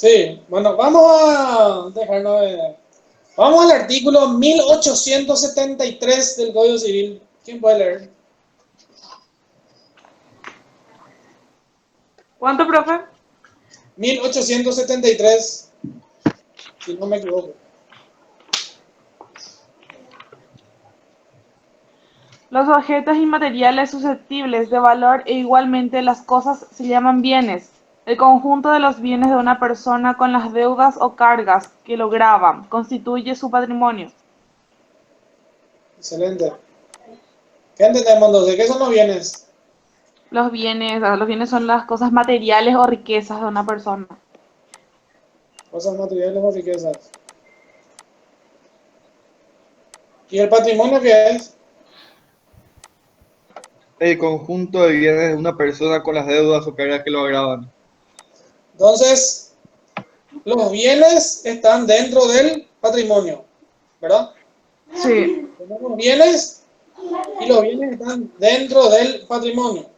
Sí, bueno, vamos a dejarnos de... Vamos al artículo 1873 del Código Civil. ¿Quién puede leer? ¿Cuánto, profe? 1873, si no me equivoco. Los objetos inmateriales susceptibles de valor e igualmente las cosas se llaman bienes. El conjunto de los bienes de una persona con las deudas o cargas que lo gravan constituye su patrimonio. Excelente. ¿Qué entendemos entonces? ¿Qué son los bienes? Los bienes son las cosas materiales o riquezas de una persona. Cosas materiales o riquezas. ¿Y el patrimonio qué es? El conjunto de bienes de una persona con las deudas o cargas que lo agravan. Entonces, los bienes están dentro del patrimonio, ¿verdad? Sí. Tenemos bienes y los bienes están dentro del patrimonio.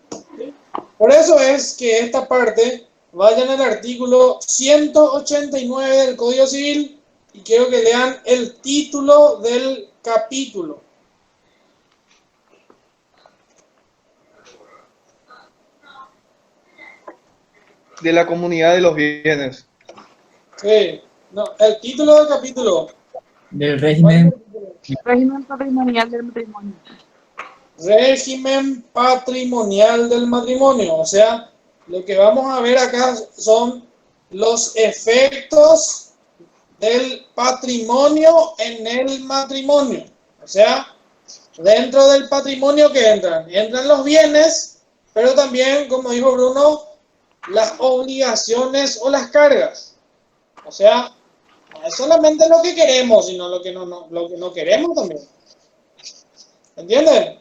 Por eso es que esta parte vaya en el artículo 189 del Código Civil y quiero que lean el título del capítulo. De la comunidad de los bienes. Sí, no, el título del capítulo. Del régimen. Régimen patrimonial del matrimonio. Régimen patrimonial del matrimonio. O sea, lo que vamos a ver acá son los efectos del patrimonio en el matrimonio. O sea, dentro del patrimonio que entran los bienes, pero también, como dijo Bruno, las obligaciones o las cargas. O sea, no es solamente lo que queremos, sino lo que no queremos también. ¿Entienden?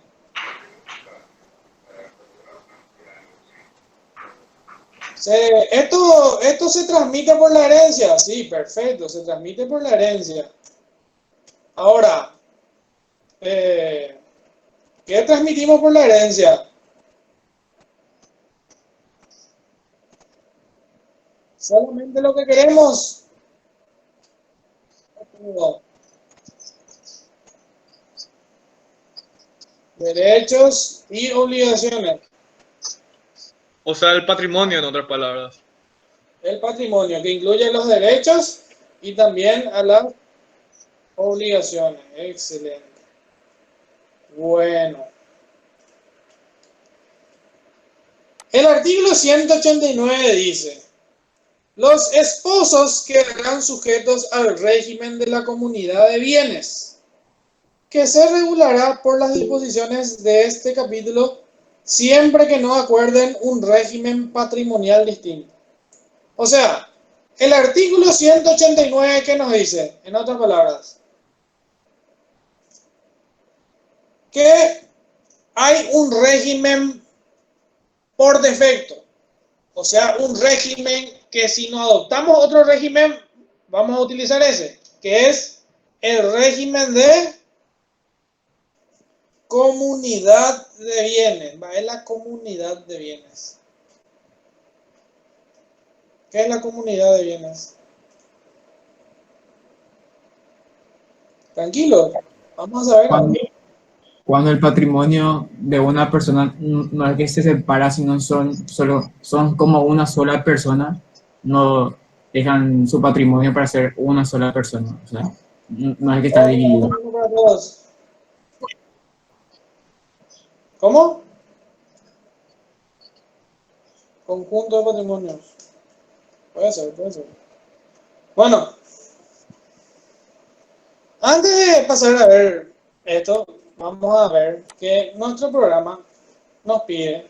Esto se transmite por la herencia, sí, perfecto, se transmite por la herencia. Ahora, ¿qué transmitimos por la herencia? Solamente lo que queremos. Derechos y obligaciones. O sea, el patrimonio, en otras palabras. El patrimonio, que incluye los derechos y también a las obligaciones. Excelente. Bueno. El artículo 189 dice: los esposos quedarán sujetos al régimen de la comunidad de bienes, que se regulará por las disposiciones de este capítulo siempre que no acuerden un régimen patrimonial distinto. O sea, el artículo 189, ¿qué nos dice? En otras palabras, que hay un régimen por defecto. O sea, un régimen que si no adoptamos otro régimen, vamos a utilizar ese, que es el régimen de comunidad de bienes. Es la comunidad de bienes. ¿Qué es la comunidad de bienes? Tranquilo, vamos a ver ahora. Cuando el patrimonio de una persona no es que se separa, sino son como una sola persona, no dejan su patrimonio para ser una sola persona. O sea, no es que está dividido. ¿Cómo? Conjunto de patrimonios. Puede ser, puede ser. Bueno, antes de pasar a ver esto, vamos a ver que nuestro programa nos pide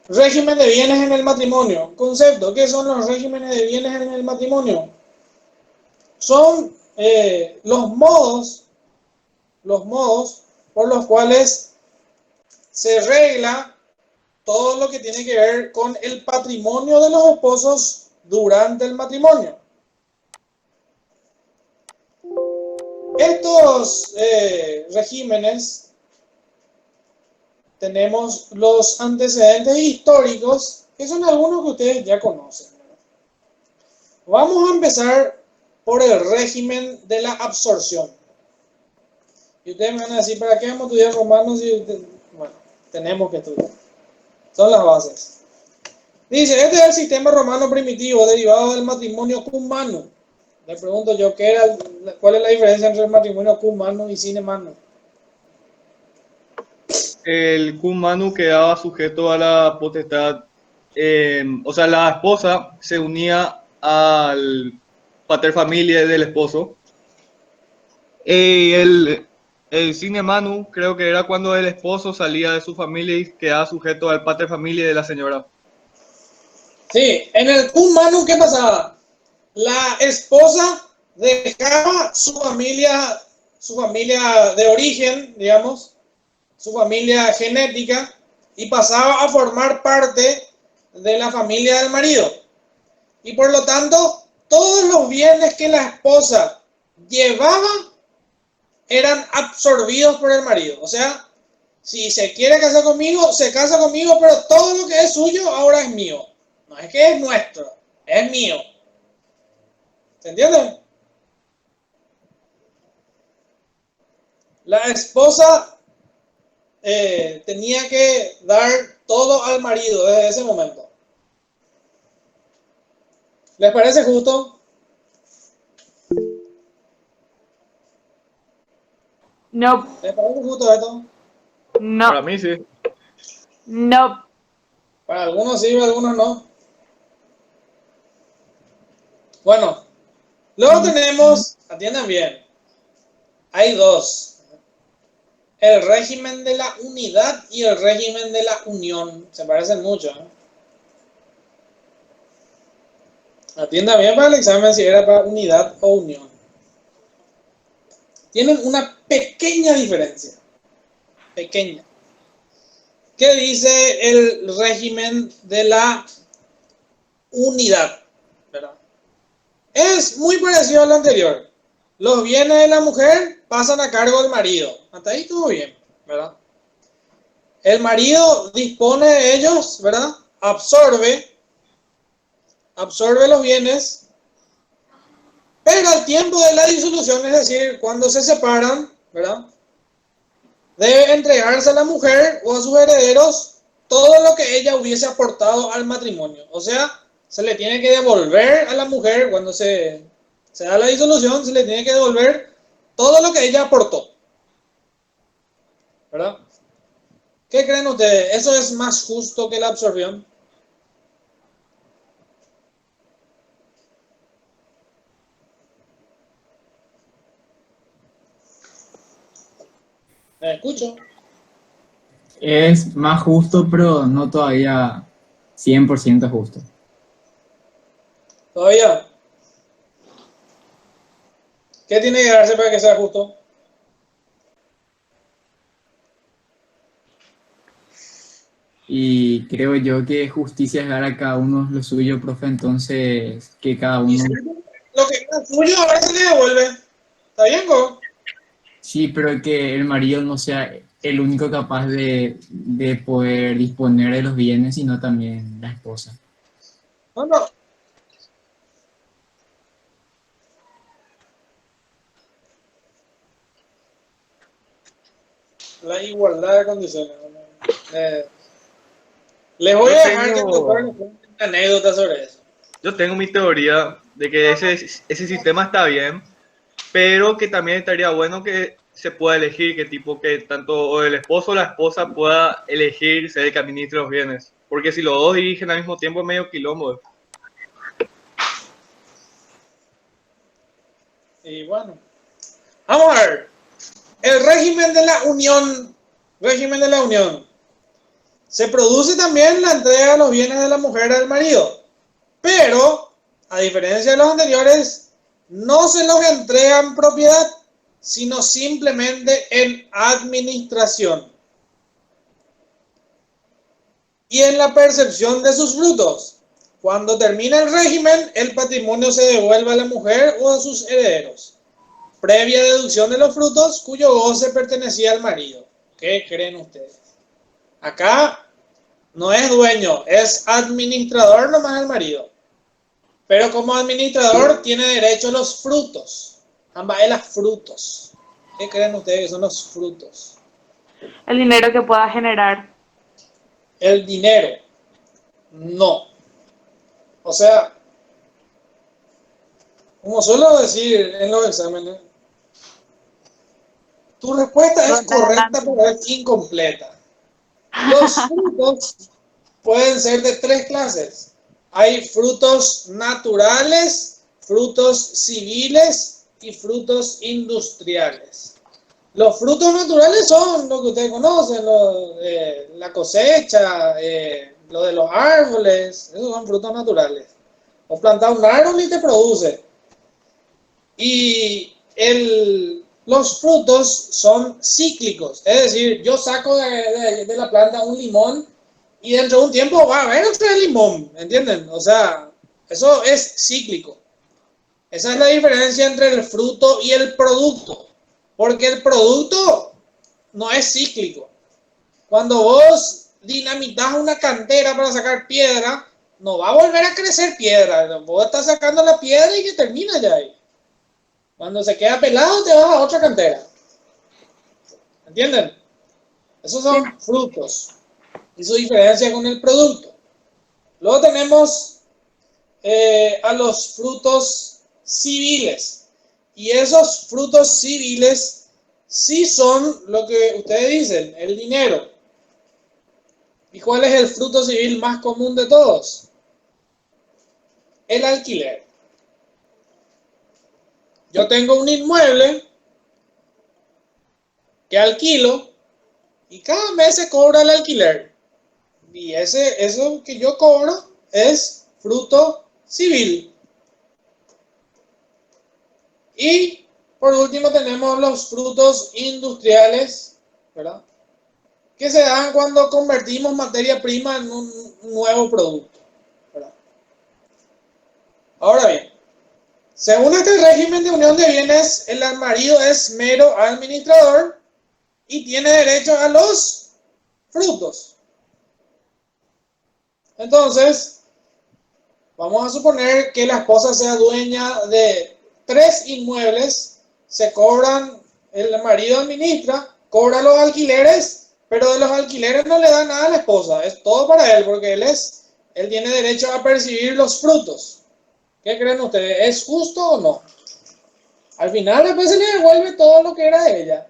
régimen de bienes en el matrimonio. Concepto, ¿qué son los regímenes de bienes en el matrimonio? Son los modos por los cuales se regla todo lo que tiene que ver con el patrimonio de los esposos durante el matrimonio. Estos regímenes, tenemos los antecedentes históricos, que son algunos que ustedes ya conocen. Vamos a empezar por el régimen de la absorción. Y ustedes me van a decir, ¿para qué vamos a estudiar romanos? Bueno, tenemos que estudiar. Son las bases. Dice, este es el sistema romano primitivo derivado del matrimonio cum manu. Le pregunto yo, ¿cuál es la diferencia entre el matrimonio cum manu y sine manu? El cum manu quedaba sujeto a la potestad, o sea, la esposa se unía al pater familiae del esposo. El sine manu creo que era cuando el esposo salía de su familia y quedaba sujeto al pater familiae de la señora. Sí, en el cum manu, ¿qué pasaba? La esposa dejaba su familia de origen, digamos, su familia genética, y pasaba a formar parte de la familia del marido. Y por lo tanto, todos los bienes que la esposa llevaba eran absorbidos por el marido. O sea, si se quiere casar conmigo, se casa conmigo, pero todo lo que es suyo ahora es mío. No es que es nuestro, es mío. ¿Se entiende? La esposa tenía que dar todo al marido desde ese momento. ¿Les parece justo? No, ¿Les parece justo esto? Para no, mí sí. no. Para algunos sí, para algunos no. Bueno, luego tenemos, atiendan bien, hay dos. El régimen de la unidad y el régimen de la unión. Se parecen mucho, ¿eh? Atiendan bien para el examen si era para unidad o unión. Tienen una pequeña diferencia. Pequeña. ¿Qué dice el régimen de la unidad? ¿Verdad? Es muy parecido a lo anterior. Los bienes de la mujer pasan a cargo del marido. Hasta ahí todo bien, ¿verdad? El marido dispone de ellos, ¿verdad? Absorbe los bienes, pero al tiempo de la disolución, es decir, cuando se separan, ¿verdad? Debe entregarse a la mujer o a sus herederos todo lo que ella hubiese aportado al matrimonio. O sea, se le tiene que devolver a la mujer cuando se da la disolución, se le tiene que devolver todo lo que ella aportó. ¿Verdad? ¿Qué creen ustedes? ¿Eso es más justo que la absorción? ¿Me escucho? Es más justo, pero no todavía 100% justo. ¿Todavía? ¿Qué tiene que darse para que sea justo? Y creo yo que justicia es dar a cada uno lo suyo, profe, entonces que cada Y uno... lo que era suyo ahora se le devuelve. ¿Está bien, Go? Sí, pero que el marido no sea el único capaz de poder disponer de los bienes, sino también la esposa. No, no. La igualdad de condiciones. Les voy a dejar que el doctor nos cuente una anécdota sobre eso. Yo tengo mi teoría de que ese sistema está bien, pero que también estaría bueno que se pueda elegir que tipo que tanto o el esposo o la esposa pueda elegir ser el que administre los bienes. Porque si los dos dirigen al mismo tiempo es medio quilombo. Y bueno, vamos a ver. El régimen de la unión. Régimen de la unión. Se produce también la entrega de los bienes de la mujer al marido. Pero, a diferencia de los anteriores, no se los entrega en propiedad, sino simplemente en administración. Y en la percepción de sus frutos. Cuando termina el régimen, el patrimonio se devuelve a la mujer o a sus herederos, previa deducción de los frutos cuyo goce pertenecía al marido. ¿Qué creen ustedes? Acá no es dueño, es administrador nomás el marido. Pero como administrador tiene derecho a los frutos. Ambas de las frutos. ¿Qué creen ustedes que son los frutos? El dinero que pueda generar. El dinero. No. O sea, como suelo decir en los exámenes, tu respuesta es correcta, pero es incompleta. Los frutos pueden ser de tres clases. Hay frutos naturales, frutos civiles y frutos industriales. Los frutos naturales son lo que ustedes conocen, la cosecha, lo de los árboles, esos son frutos naturales. O plantar un árbol y te produce. Y los frutos son cíclicos, es decir, yo saco de la planta un limón y dentro de un tiempo va a haber otro limón, ¿entienden? O sea, eso es cíclico. Esa es la diferencia entre el fruto y el producto, porque el producto no es cíclico. Cuando vos dinamitas una cantera para sacar piedra, no va a volver a crecer piedra, vos estás sacando la piedra y que termina ya ahí. Cuando se queda pelado, te vas a otra cantera. ¿Entienden? Esos son frutos. Y su diferencia con el producto. Luego tenemos a los frutos civiles. Y esos frutos civiles sí son lo que ustedes dicen, el dinero. ¿Y cuál es el fruto civil más común de todos? El alquiler. Yo tengo un inmueble que alquilo y cada mes se cobra el alquiler. Y eso que yo cobro es fruto civil. Y por último tenemos los frutos industriales, ¿verdad? Que se dan cuando convertimos materia prima en un nuevo producto, ¿verdad? Ahora bien, según este régimen de unión de bienes, el marido es mero administrador y tiene derecho a los frutos. Entonces, vamos a suponer que la esposa sea dueña de 3 inmuebles, se cobran, el marido administra, cobra los alquileres, pero de los alquileres no le da nada a la esposa, es todo para él, porque él tiene derecho a percibir los frutos. ¿Qué creen ustedes? ¿Es justo o no? Al final después se le devuelve todo lo que era de ella.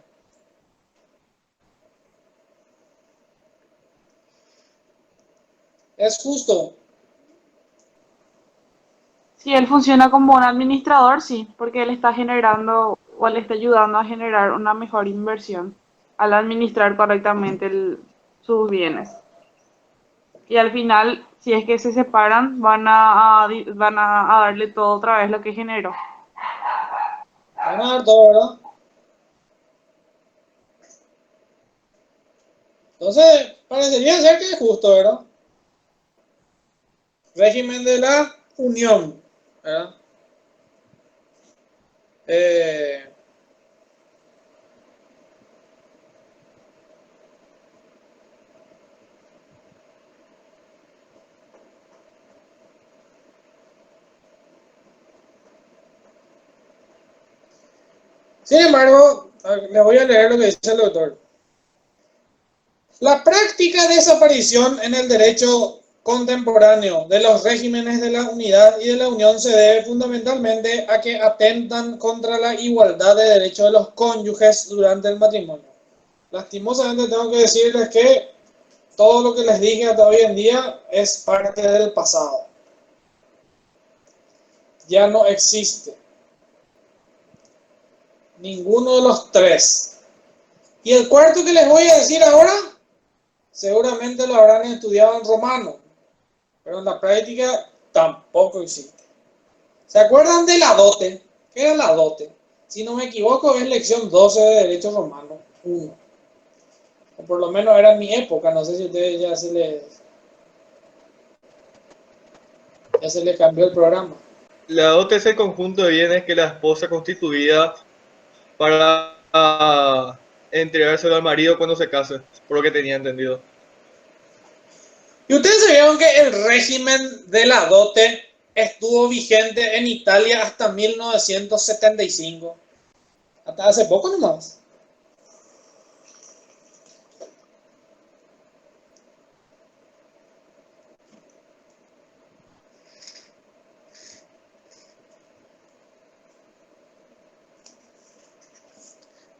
¿Es justo? Si él funciona como un administrador, sí, porque él está generando o le está ayudando a generar una mejor inversión al administrar correctamente sus bienes. Y al final, si es que se separan, van a darle todo otra vez lo que generó. Van a dar todo, ¿verdad? Entonces, parecería ser que es justo, ¿verdad? Régimen de la unión, ¿verdad? Sin embargo, les voy a leer lo que dice el autor. La práctica desaparición en el derecho contemporáneo de los regímenes de la unidad y de la unión se debe fundamentalmente a que atentan contra la igualdad de derechos de los cónyuges durante el matrimonio. Lastimosamente tengo que decirles que todo lo que les dije hasta hoy en día es parte del pasado. Ya no existe ninguno de los tres. Y el cuarto que les voy a decir ahora, seguramente lo habrán estudiado en romano, pero en la práctica tampoco existe. ¿Se acuerdan de la dote? ¿Qué era la dote? Si no me equivoco, es lección 12 de Derecho Romano 1. O por lo menos era en mi época, no sé si a ustedes ya se les cambió el programa. La dote es el conjunto de bienes que la esposa constituía para entregárselo al marido cuando se case, por lo que tenía entendido. Y ustedes sabían que el régimen de la dote estuvo vigente en Italia hasta 1975. Hasta hace poco nomás.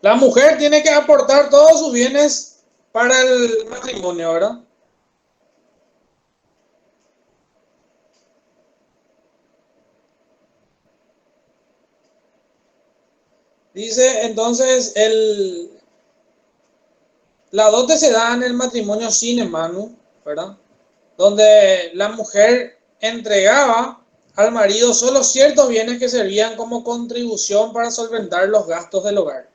La mujer tiene que aportar todos sus bienes para el matrimonio, ¿verdad? Dice entonces, la dote se da en el matrimonio sine manu, ¿verdad? Donde la mujer entregaba al marido solo ciertos bienes que servían como contribución para solventar los gastos del hogar.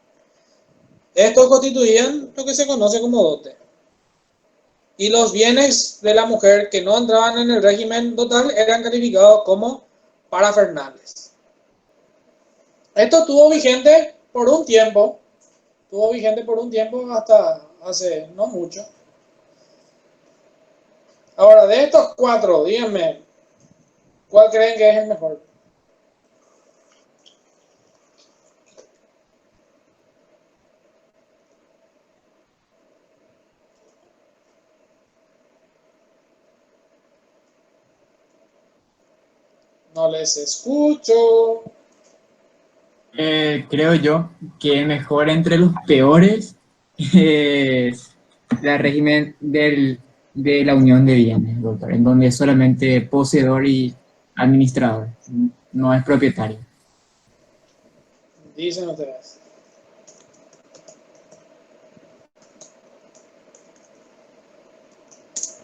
Estos constituían lo que se conoce como dote. Y los bienes de la mujer que no entraban en el régimen total eran calificados como parafernales. Esto estuvo vigente por un tiempo. Hasta hace no mucho. Ahora, de estos cuatro, díganme, ¿cuál creen que es el mejor? No les escucho. Creo yo que mejor entre los peores es el régimen de la unión de bienes, doctor, en donde es solamente poseedor y administrador, no es propietario. Dicen ustedes.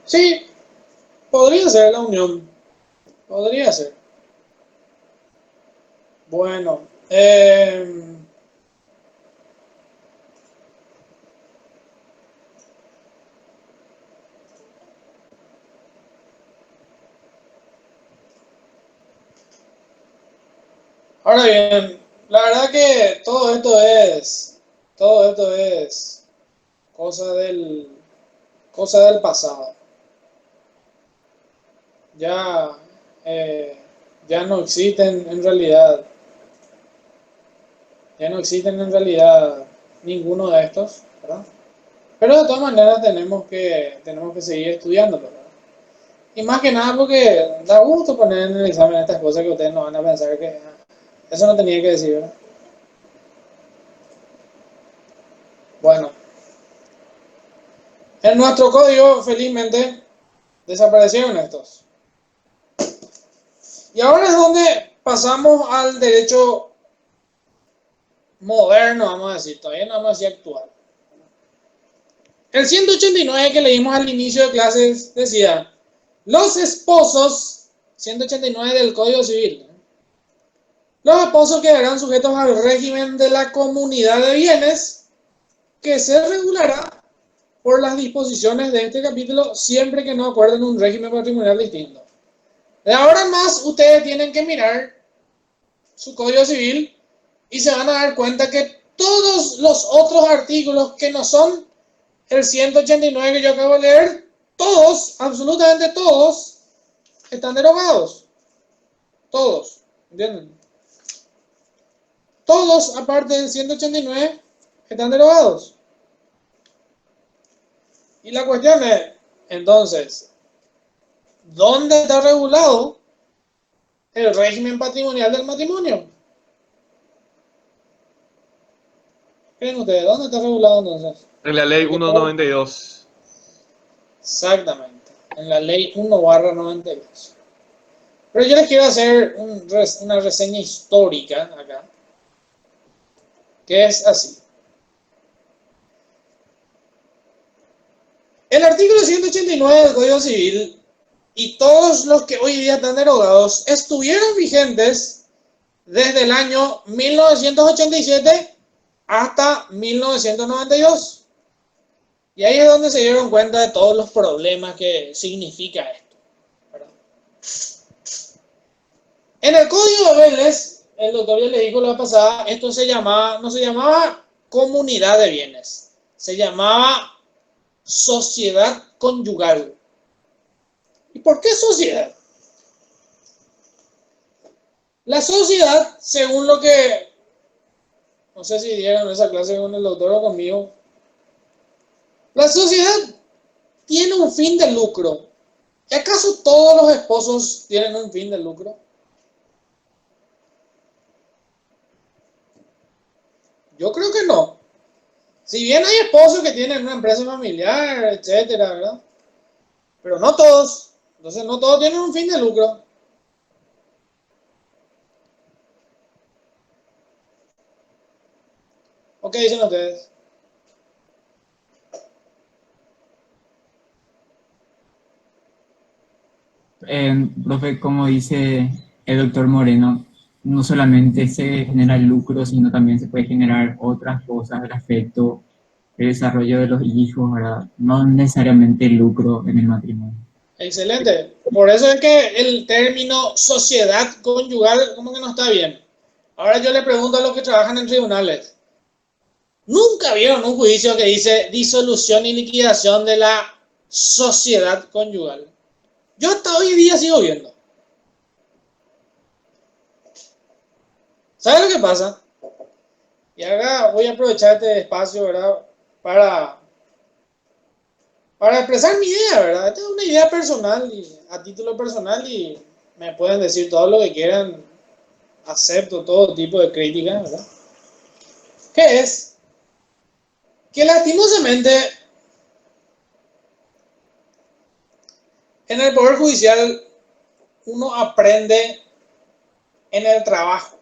Sí, podría ser la unión. Podría ser. Bueno, ahora bien, la verdad que todo esto es cosa del pasado. Ya, ya no existen en realidad, ninguno de estos, ¿verdad? Pero de todas maneras tenemos que seguir estudiándolo, ¿verdad? Y más que nada porque da gusto poner en el examen estas cosas que ustedes no van a pensar que eso no tenía que decir, ¿verdad? Bueno, en nuestro código felizmente desaparecieron estos. Y ahora es donde pasamos al derecho moderno, vamos a decir, todavía no vamos a decir actual. El 189 que leímos al inicio de clases decía, los esposos, 189 del Código Civil, los esposos quedarán sujetos al régimen de la comunidad de bienes que se regulará por las disposiciones de este capítulo siempre que no acuerden un régimen patrimonial distinto. De ahora en más, ustedes tienen que mirar su Código Civil y se van a dar cuenta que todos los otros artículos que no son el 189 que yo acabo de leer, todos, absolutamente todos, están derogados. Todos, ¿entienden? Todos, aparte del 189, están derogados. Y la cuestión es, entonces, ¿dónde está regulado el régimen patrimonial del matrimonio? ¿Creen ustedes? ¿Dónde está regulado entonces? En la ley 192. Exactamente, en la ley 1/92. Pero yo les quiero hacer una reseña histórica acá, que es así. El artículo 189 del Código Civil y todos los que hoy día están derogados estuvieron vigentes desde el año 1987 hasta 1992. Y ahí es donde se dieron cuenta de todos los problemas que significa esto, ¿verdad? En el Código de Vélez, el doctor ya le dijo la pasada, esto no se llamaba comunidad de bienes, se llamaba sociedad conyugal. ¿Y por qué sociedad? La sociedad, según lo que, no sé si dieron esa clase con el doctor o conmigo, la sociedad tiene un fin de lucro. ¿Y acaso todos los esposos tienen un fin de lucro? Yo creo que no. Si bien hay esposos que tienen una empresa familiar, etcétera, ¿verdad? Pero no todos. Entonces no todos tienen un fin de lucro. ¿O qué dicen ustedes? Profe, como dice el doctor Moreno, no solamente se genera lucro, sino también se puede generar otras cosas, el afecto, el desarrollo de los hijos, ¿verdad? No necesariamente lucro en el matrimonio. Excelente. Por eso es que el término sociedad conyugal como que no está bien. Ahora yo le pregunto a los que trabajan en tribunales. ¿Nunca vieron un juicio que dice disolución y liquidación de la sociedad conyugal? Yo hasta hoy día sigo viendo. ¿Sabes lo que pasa? Y ahora voy a aprovechar este espacio, ¿verdad? Para expresar mi idea, ¿verdad? Esta es una idea personal, y a título personal, y me pueden decir todo lo que quieran. Acepto todo tipo de crítica, ¿verdad? ¿Qué es? Que lastimosamente en el Poder Judicial uno aprende en el trabajo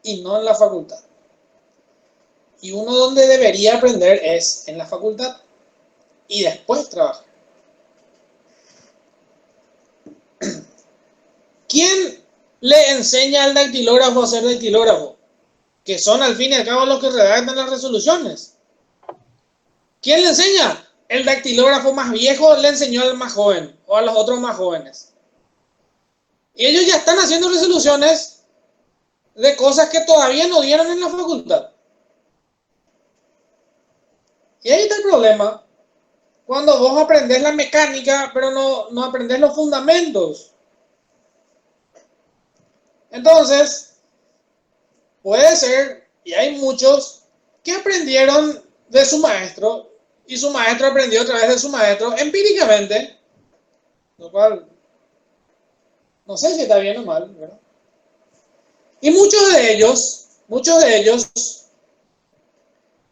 y no en la facultad. Y uno donde debería aprender es en la facultad y después trabajar. ¿Quién le enseña al dactilógrafo a ser dactilógrafo? Que son al fin y al cabo los que redactan las resoluciones. ¿Quién le enseña? El dactilógrafo más viejo le enseñó al más joven o a los otros más jóvenes. Y ellos ya están haciendo resoluciones de cosas que todavía no dieron en la facultad. Y ahí está el problema. Cuando vos aprendés la mecánica, pero no aprendés los fundamentos. Entonces, puede ser, y hay muchos, que aprendieron de su maestro, y su maestro aprendió a través de su maestro empíricamente, lo cual no sé si está bien o mal, ¿verdad? Y muchos de ellos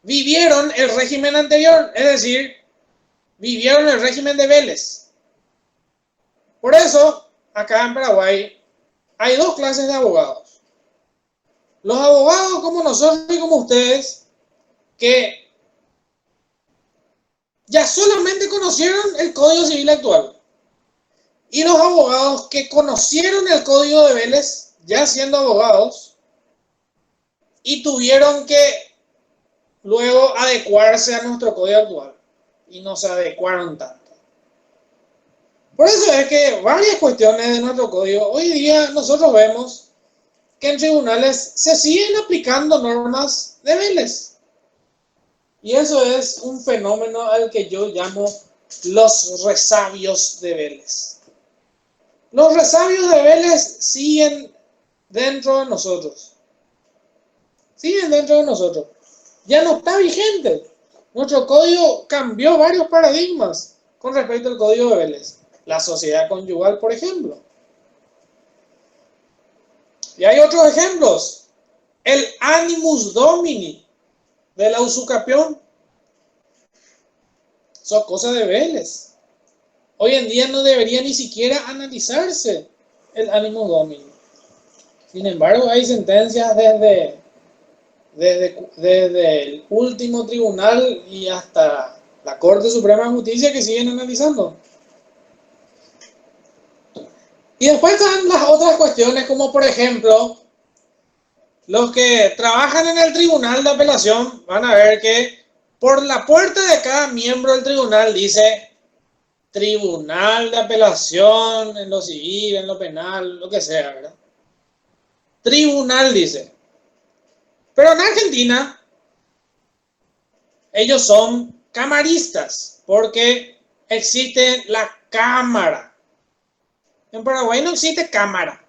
vivieron el régimen anterior, es decir, vivieron el régimen de Vélez. Por eso, acá en Paraguay, hay dos clases de abogados. Los abogados como nosotros y como ustedes, que ya solamente conocieron el Código Civil actual. Y los abogados que conocieron el Código de Vélez, ya siendo abogados, y tuvieron que luego adecuarse a nuestro Código actual. Y no se adecuaron tanto. Por eso es que varias cuestiones de nuestro Código, hoy día nosotros vemos que en tribunales se siguen aplicando normas de Vélez. Y eso es un fenómeno al que yo llamo los resabios de Vélez. Los resabios de Vélez siguen dentro de nosotros. Siguen dentro de nosotros. Ya no está vigente. Nuestro código cambió varios paradigmas con respecto al Código de Vélez. La sociedad conyugal, por ejemplo. Y hay otros ejemplos. El animus domini de la usucapión. Son cosas de Vélez. Hoy en día no debería ni siquiera analizarse el animus domini. Sin embargo, hay sentencias desde el último tribunal y hasta la Corte Suprema de Justicia que siguen analizando. Y después están las otras cuestiones, como por ejemplo, los que trabajan en el tribunal de apelación van a ver que por la puerta de cada miembro del tribunal dice tribunal de apelación en lo civil, en lo penal, lo que sea, ¿verdad? Tribunal dice. Pero en Argentina, ellos son camaristas, porque existe la cámara. En Paraguay no existe cámara.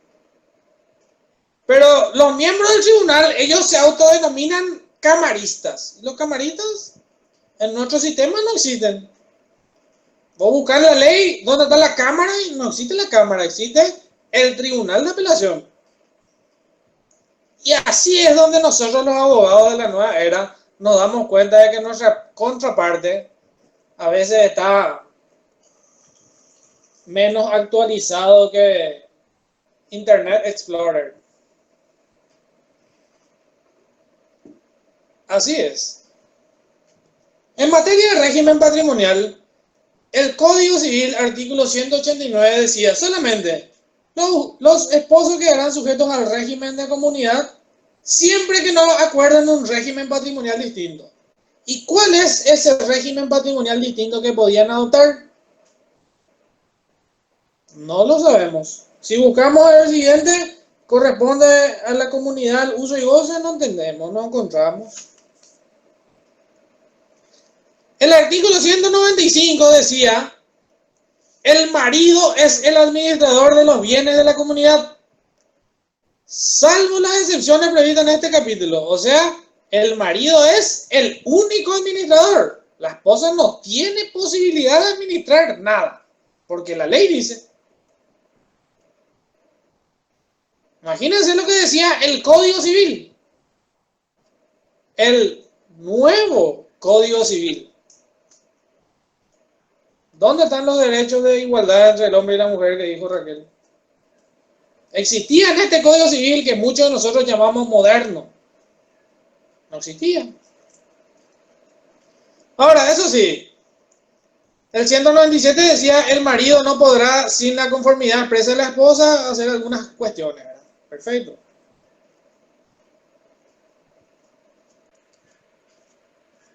Pero los miembros del tribunal, ellos se autodenominan camaristas. Los camaristas en nuestro sistema no existen. Vos buscar la ley, ¿dónde está la cámara? Y no existe la cámara, existe el tribunal de apelación. Y así es donde nosotros los abogados de la nueva era nos damos cuenta de que nuestra contraparte a veces está menos actualizado que Internet Explorer. Así es. En materia de régimen patrimonial, el Código Civil, artículo 189, decía solamente los esposos quedarán sujetos al régimen de comunidad siempre que no acuerden un régimen patrimonial distinto. ¿Y cuál es ese régimen patrimonial distinto que podían adoptar? No lo sabemos. Si buscamos el siguiente, corresponde a la comunidad uso y goce, no entendemos, no encontramos. El artículo 195 decía, el marido es el administrador de los bienes de la comunidad, salvo las excepciones previstas en este capítulo. O sea, el marido es el único administrador. La esposa no tiene posibilidad de administrar nada, porque la ley dice. Imagínense lo que decía el Código Civil. El nuevo Código Civil. ¿Dónde están los derechos de igualdad entre el hombre y la mujer que dijo Raquel? Existía en este Código Civil que muchos de nosotros llamamos moderno. No existía. Ahora, eso sí, el 197 decía, el marido no podrá, sin la conformidad expresa de la esposa, hacer algunas cuestiones, ¿verdad? Perfecto.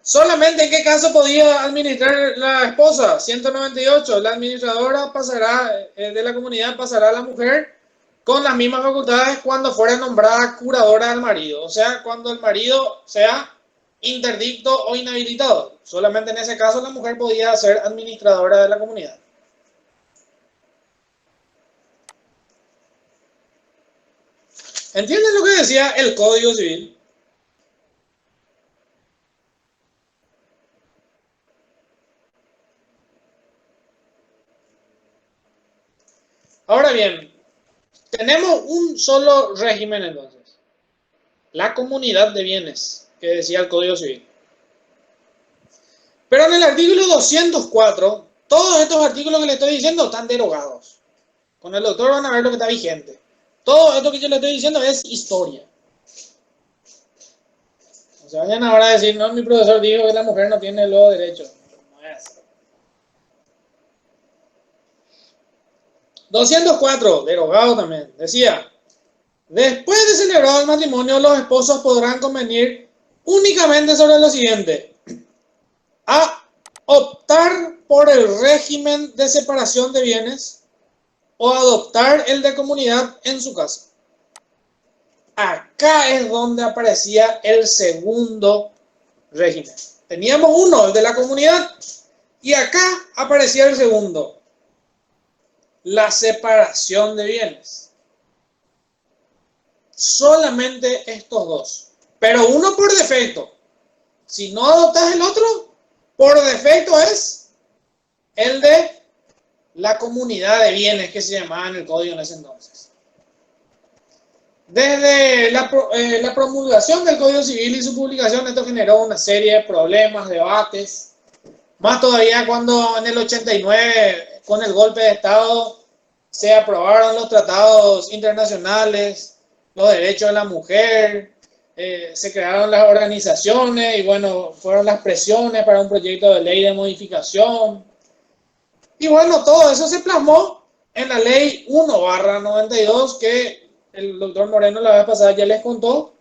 ¿Solamente en qué caso podía administrar la esposa? 198, la administradora pasará, de la comunidad pasará a la mujer con las mismas facultades cuando fuera nombrada curadora del marido. O sea, cuando el marido sea interdicto o inhabilitado. Solamente en ese caso la mujer podía ser administradora de la comunidad. ¿Entienden lo que decía el Código Civil? Ahora bien, tenemos un solo régimen entonces. La comunidad de bienes, que decía el Código Civil. Pero en el artículo 204, todos estos artículos que le estoy diciendo están derogados. Con el doctor van a ver lo que está vigente. Todo esto que yo le estoy diciendo es historia. O sea, vayan ahora a decir, no, mi profesor dijo que la mujer no tiene los derechos. No es así. 204, derogado también, decía, después de celebrado el matrimonio, los esposos podrán convenir únicamente sobre lo siguiente: a optar por el régimen de separación de bienes o adoptar el de comunidad en su caso. Acá es donde aparecía el segundo régimen. Teníamos uno, el de la comunidad, y acá aparecía el segundo, la separación de bienes. Solamente estos dos, pero uno por defecto. Si no adoptas el otro, por defecto es el de la comunidad de bienes, que se llamaba en el código en ese entonces. Desde la promulgación del Código Civil y su publicación, esto generó una serie de problemas, debates, más todavía cuando en el 89, con el golpe de Estado, se aprobaron los tratados internacionales, los derechos de la mujer, se crearon las organizaciones y bueno, fueron las presiones para un proyecto de ley de modificación. Y bueno, todo eso se plasmó en la ley 1/92 que el doctor Moreno la vez pasada ya les contó,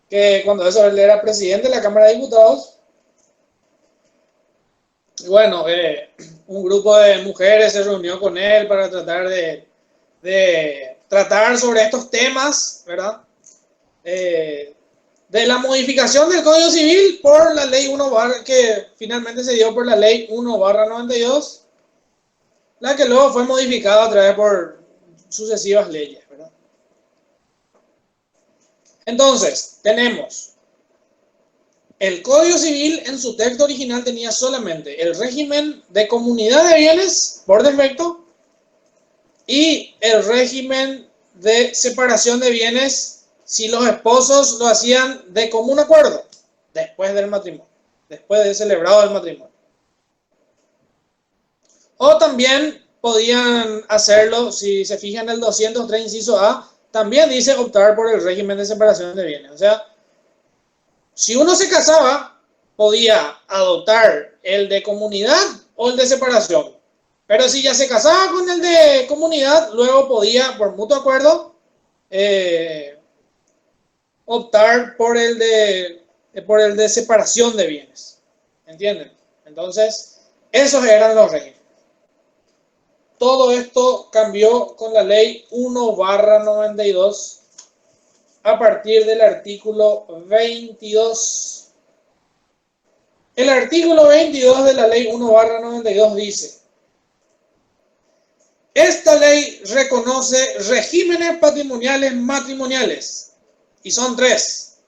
que cuando eso él era presidente de la Cámara de Diputados. Y bueno, un grupo de mujeres se reunió con él para tratar de tratar sobre estos temas, ¿verdad? De la modificación del Código Civil por la ley 1 que finalmente se dio por la ley 1/92, la que luego fue modificada a través por sucesivas leyes, ¿verdad? Entonces, tenemos el Código Civil en su texto original tenía solamente el régimen de comunidad de bienes por defecto y el régimen de separación de bienes si los esposos lo hacían de común acuerdo después del matrimonio, después de celebrado el matrimonio. O también podían hacerlo, si se fijan en el 203 inciso A, también dice optar por el régimen de separación de bienes. O sea, si uno se casaba, podía adoptar el de comunidad o el de separación. Pero si ya se casaba con el de comunidad, luego podía, por mutuo acuerdo, optar por el de separación de bienes. ¿Entienden? Entonces, esos eran los regímenes. Todo esto cambió con la ley 1/92 a partir del artículo 22. El artículo 22 de la ley 1/92 dice: esta ley reconoce regímenes patrimoniales matrimoniales, y son 3.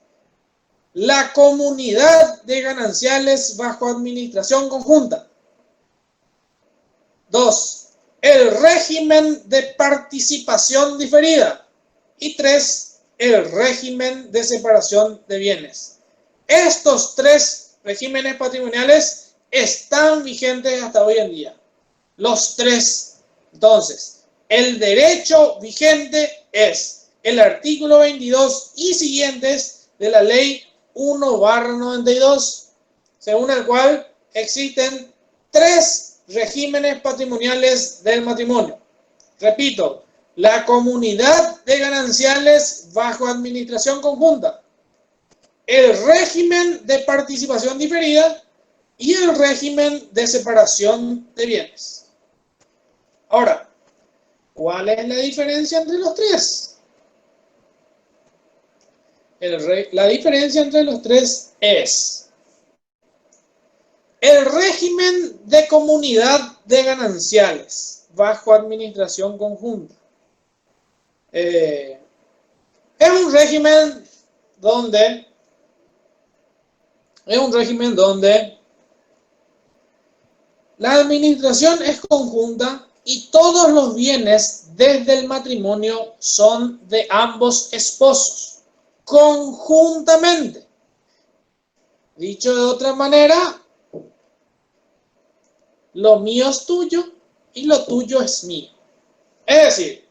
La comunidad de gananciales bajo administración conjunta. 2. El régimen de participación diferida. Y 3. El régimen de separación de bienes. Estos 3 regímenes patrimoniales están vigentes hasta hoy en día. Los 3. Entonces, el derecho vigente es el artículo 22 y siguientes de la ley 1/92, según el cual existen 3 regímenes patrimoniales del matrimonio. Repito, la comunidad de gananciales bajo administración conjunta, el régimen de participación diferida y el régimen de separación de bienes. Ahora, ¿cuál es la diferencia entre los 3? La diferencia entre los 3 es el régimen de comunidad de gananciales bajo administración conjunta. Es un régimen donde la administración es conjunta y todos los bienes desde el matrimonio son de ambos esposos, conjuntamente. Dicho de otra manera, lo mío es tuyo y lo tuyo es mío. Es decir,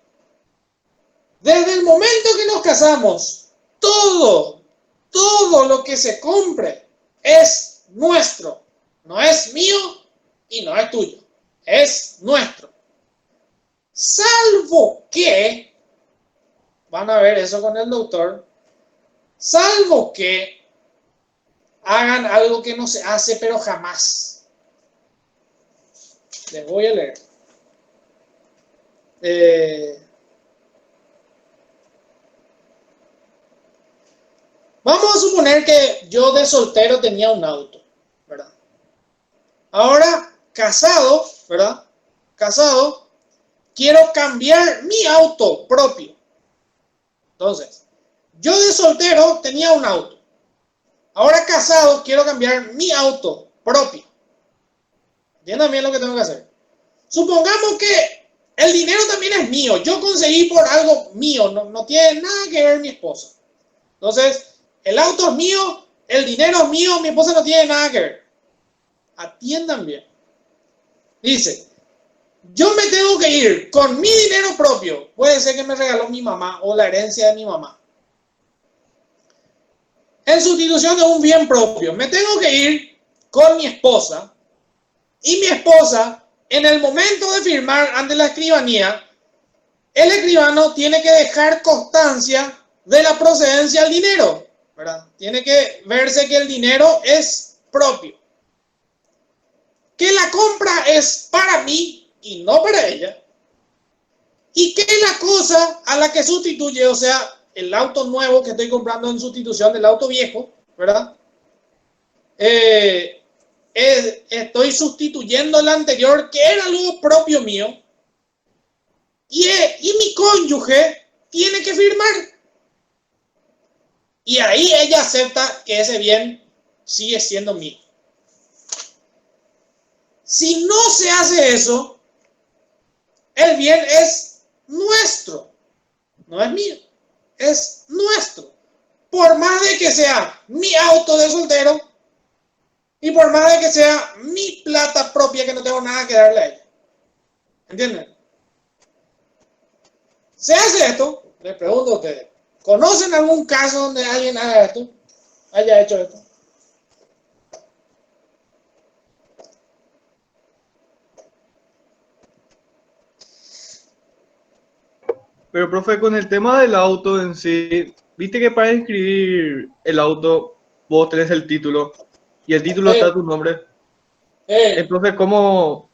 desde el momento que nos casamos, todo lo que se compre es nuestro. No es mío y no es tuyo. Es nuestro. Salvo que, van a ver eso con el doctor, salvo que hagan algo que no se hace pero jamás. Les voy a leer. Vamos a suponer que yo de soltero tenía un auto, ¿verdad? Ahora, casado, ¿verdad? Casado, quiero cambiar mi auto propio. Entonces, yo de soltero tenía un auto. Ahora casado, quiero cambiar mi auto propio. ¿Entiendan bien lo que tengo que hacer? Supongamos que el dinero también es mío. Yo conseguí por algo mío. No tiene nada que ver mi esposa. Entonces, el auto es mío, el dinero es mío, mi esposa no tiene nada que ver. Atiendan bien. Dice, yo me tengo que ir con mi dinero propio. Puede ser que me regaló mi mamá o la herencia de mi mamá. En sustitución de un bien propio. Me tengo que ir con mi esposa. Y mi esposa, en el momento de firmar ante la escribanía, el escribano tiene que dejar constancia de la procedencia del dinero, ¿verdad? Tiene que verse que el dinero es propio. Que la compra es para mí y no para ella. Y que la cosa a la que sustituye, o sea, el auto nuevo que estoy comprando en sustitución del auto viejo, ¿verdad? Estoy sustituyendo el anterior, que era algo propio mío, y mi cónyuge tiene que firmar. Y ahí ella acepta que ese bien sigue siendo mío. Si no se hace eso, el bien es nuestro, no es mío, es nuestro. Por más de que sea mi auto de soltero y por más de que sea mi plata propia que no tengo nada que darle a ella. ¿Entienden? ¿Se hace esto? Les pregunto a ustedes. ¿Conocen algún caso donde alguien haga esto? ¿Haya hecho esto? Pero, profe, con el tema del auto en sí, viste que para inscribir el auto vos tenés el título y el título está a tu nombre. Entonces, ¿cómo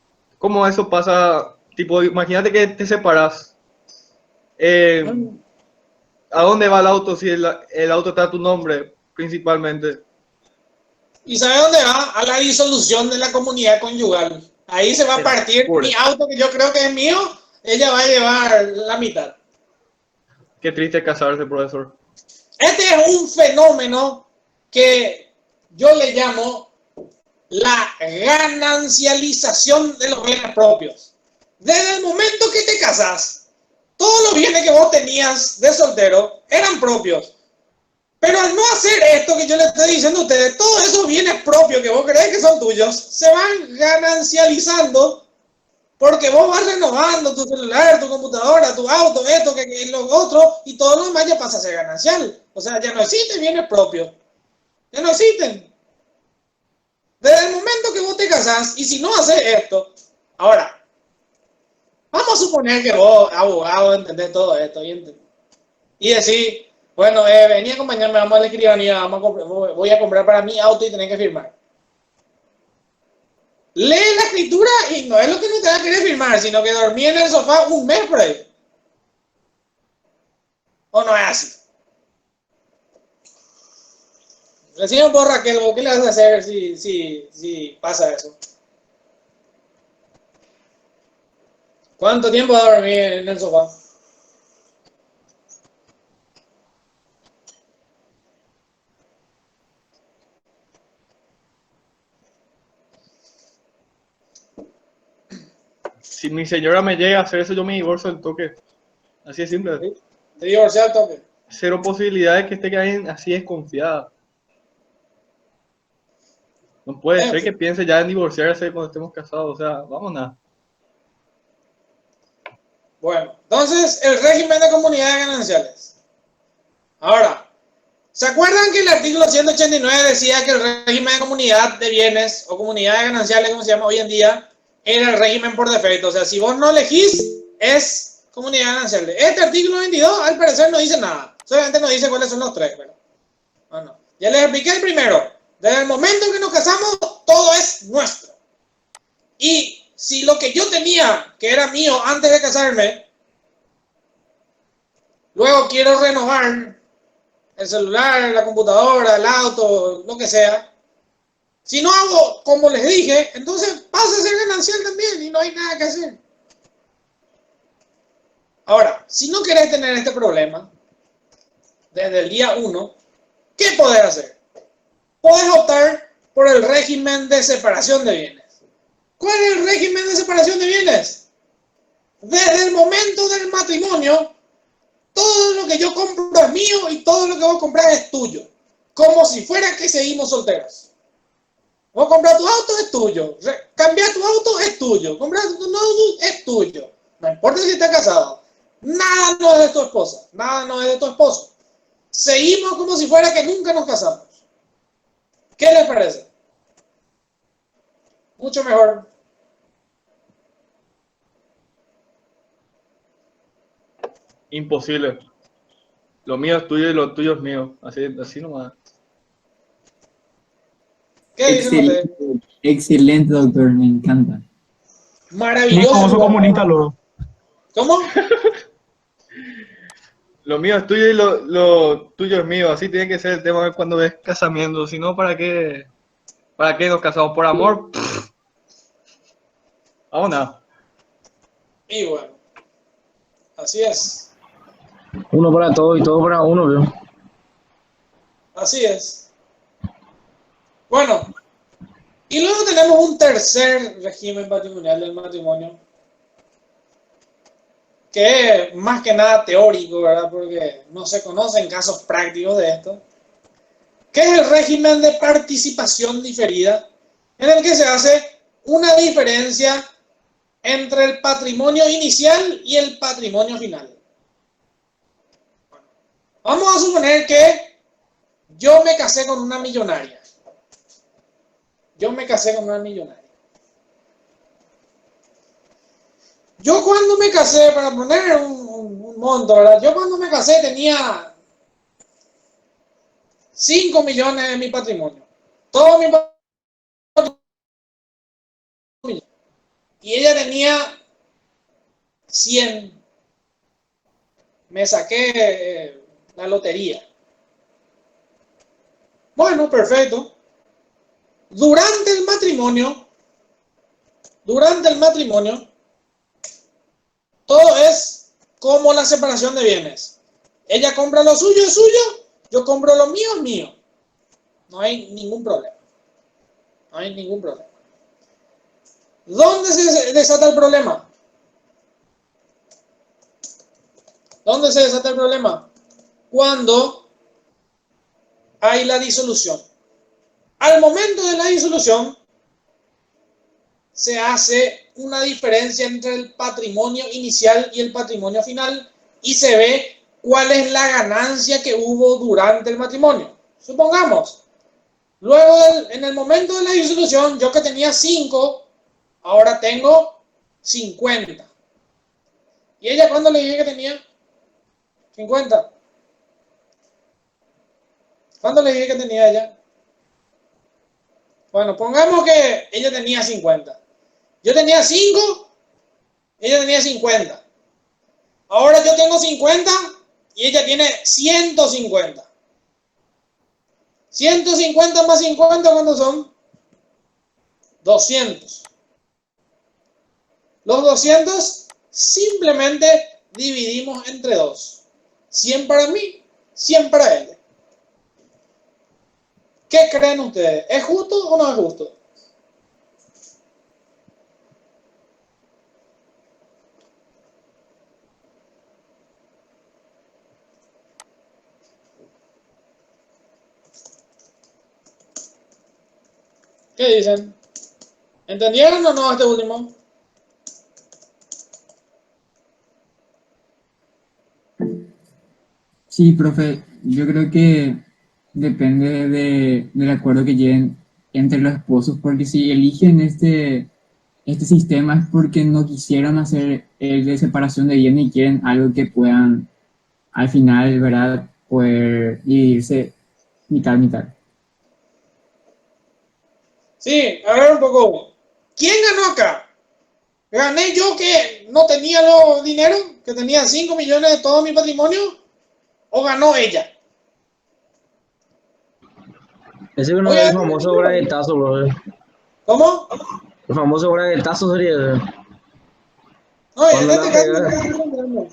eso pasa? Tipo, imagínate que te separas. ¿A dónde va el auto si el auto está a tu nombre principalmente? ¿Y sabe dónde va? A la disolución de la comunidad conyugal. Ahí se va a partir mi auto, que yo creo que es mío, ella va a llevar la mitad. Qué triste casarse, profesor. Este es un fenómeno que yo le llamo la ganancialización de los bienes propios. Desde el momento que te casas, todos los bienes que vos tenías de soltero eran propios. Pero al no hacer esto que yo le estoy diciendo a ustedes, todos esos bienes propios que vos crees que son tuyos, se van ganancializando porque vos vas renovando tu celular, tu computadora, tu auto, esto, que lo otro, y todo lo demás ya pasa a ser ganancial. O sea, ya no existen bienes propios. Ya no existen. Desde el momento que vos te casás, y si no haces esto, ahora, vamos a suponer que vos, abogado, entendés todo esto, y decís, bueno, vení a acompañarme, vamos a la escribanía, voy a comprar para mi auto y tenés que firmar. Lee la escritura y no es lo que no te va a querer firmar, sino que dormí en el sofá un mes por ahí. ¿O no es así? Decime por Raquel, ¿qué le vas a hacer si pasa eso? ¿Cuánto tiempo va a dormir en el sofá? Si mi señora me llega a hacer eso, yo me divorcio al toque. Así es simple. ¿Sí? ¿Te divorcias al toque? Cero posibilidades que esté alguien así desconfiada. No puede ser que piense ya en divorciarse cuando estemos casados. O sea, vámonos. Bueno, entonces el régimen de comunidades gananciales. Ahora, ¿se acuerdan que el artículo 189 decía que el régimen de comunidad de bienes o comunidades gananciales, como se llama hoy en día, era el régimen por defecto? O sea, si vos no elegís, es comunidad ganancial. Este artículo 22, al parecer, no dice nada. Solamente nos dice cuáles son los tres. Pero, bueno, ya les expliqué el primero. Desde el momento en que nos casamos, todo es nuestro. Y si lo que yo tenía, que era mío antes de casarme, luego quiero renovar el celular, la computadora, el auto, lo que sea, si no hago como les dije, entonces pasa a ser ganancial también y no hay nada que hacer. Ahora, si no querés tener este problema, desde el día 1, ¿qué podés hacer? Podés optar por el régimen de separación de bienes. ¿Cuál es el régimen de separación de bienes? Desde el momento del matrimonio, todo lo que yo compro es mío y todo lo que vos comprás es tuyo. Como si fuera que seguimos solteros. Vos compras tu auto, es tuyo. Cambiar tu auto, es tuyo. Comprar tu auto, es tuyo. No importa si estás casado. Nada no es de tu esposa. Nada no es de tu esposo. Seguimos como si fuera que nunca nos casamos. ¿Qué les parece? Mucho mejor. Imposible. Lo mío es tuyo y lo tuyo es mío. Así nomás. ¿Qué dicen ustedes? Excelente, doctor, me encanta. Maravilloso. Famoso comunista luego. ¿Cómo? Lo mío es tuyo y lo tuyo es mío. Así tiene que ser el tema cuando ves casamiento. Si no, ¿para qué nos casamos? ¿Por amor? Vámonos. Y bueno, así es. Uno para todo y todo para uno, veo. Así es. Bueno, y luego tenemos un tercer régimen patrimonial del matrimonio, que es más que nada teórico, ¿verdad? Porque no se conocen casos prácticos de esto, que es el régimen de participación diferida, en el que se hace una diferencia entre el patrimonio inicial y el patrimonio final. Vamos a suponer que yo me casé con una millonaria. Yo cuando me casé, para poner un monto, ¿verdad? Yo cuando me casé tenía 5 millones de mi patrimonio. Todo mi patrimonio. Y ella tenía 100. Me saqué la lotería. Bueno, perfecto. Durante el matrimonio, todo es como la separación de bienes. Ella compra lo suyo, es suyo. Yo compro lo mío, es mío. No hay ningún problema. ¿Dónde se desata el problema? Cuando hay la disolución. Al momento de la disolución, se hace una diferencia entre el patrimonio inicial y el patrimonio final y se ve cuál es la ganancia que hubo durante el matrimonio. Supongamos, luego en el momento de la disolución, yo que tenía 5, ahora tengo 50. ¿Y ella cuándo le dije que tenía 50? ¿Cuándo le dije que tenía ella? Bueno, pongamos que ella tenía 50. Yo tenía 5, ella tenía 50. Ahora yo tengo 50 y ella tiene 150. 150 más 50, ¿cuántos son? 200. Los 200 simplemente dividimos entre 2. 100 para mí, 100 para ella. ¿Qué creen ustedes? ¿Es justo o no es justo? ¿Qué dicen? ¿Entendieron o no este último? Sí, profe, yo creo que depende del acuerdo que lleven entre los esposos, porque si eligen este sistema es porque no quisieron hacer el de separación de bienes y quieren algo que puedan al final, ¿verdad?, poder dividirse mitad, mitad. Sí, a ver un poco. ¿Quién ganó acá? ¿Gané yo que no tenía los dinero, que tenía 5 millones de todo mi patrimonio? ¿O ganó ella? Ese es uno Oye, del famoso braguetazo, bro. ¿cómo? El famoso braguetazo sería No, en cuando la este caso no pega. estoy entendiendo.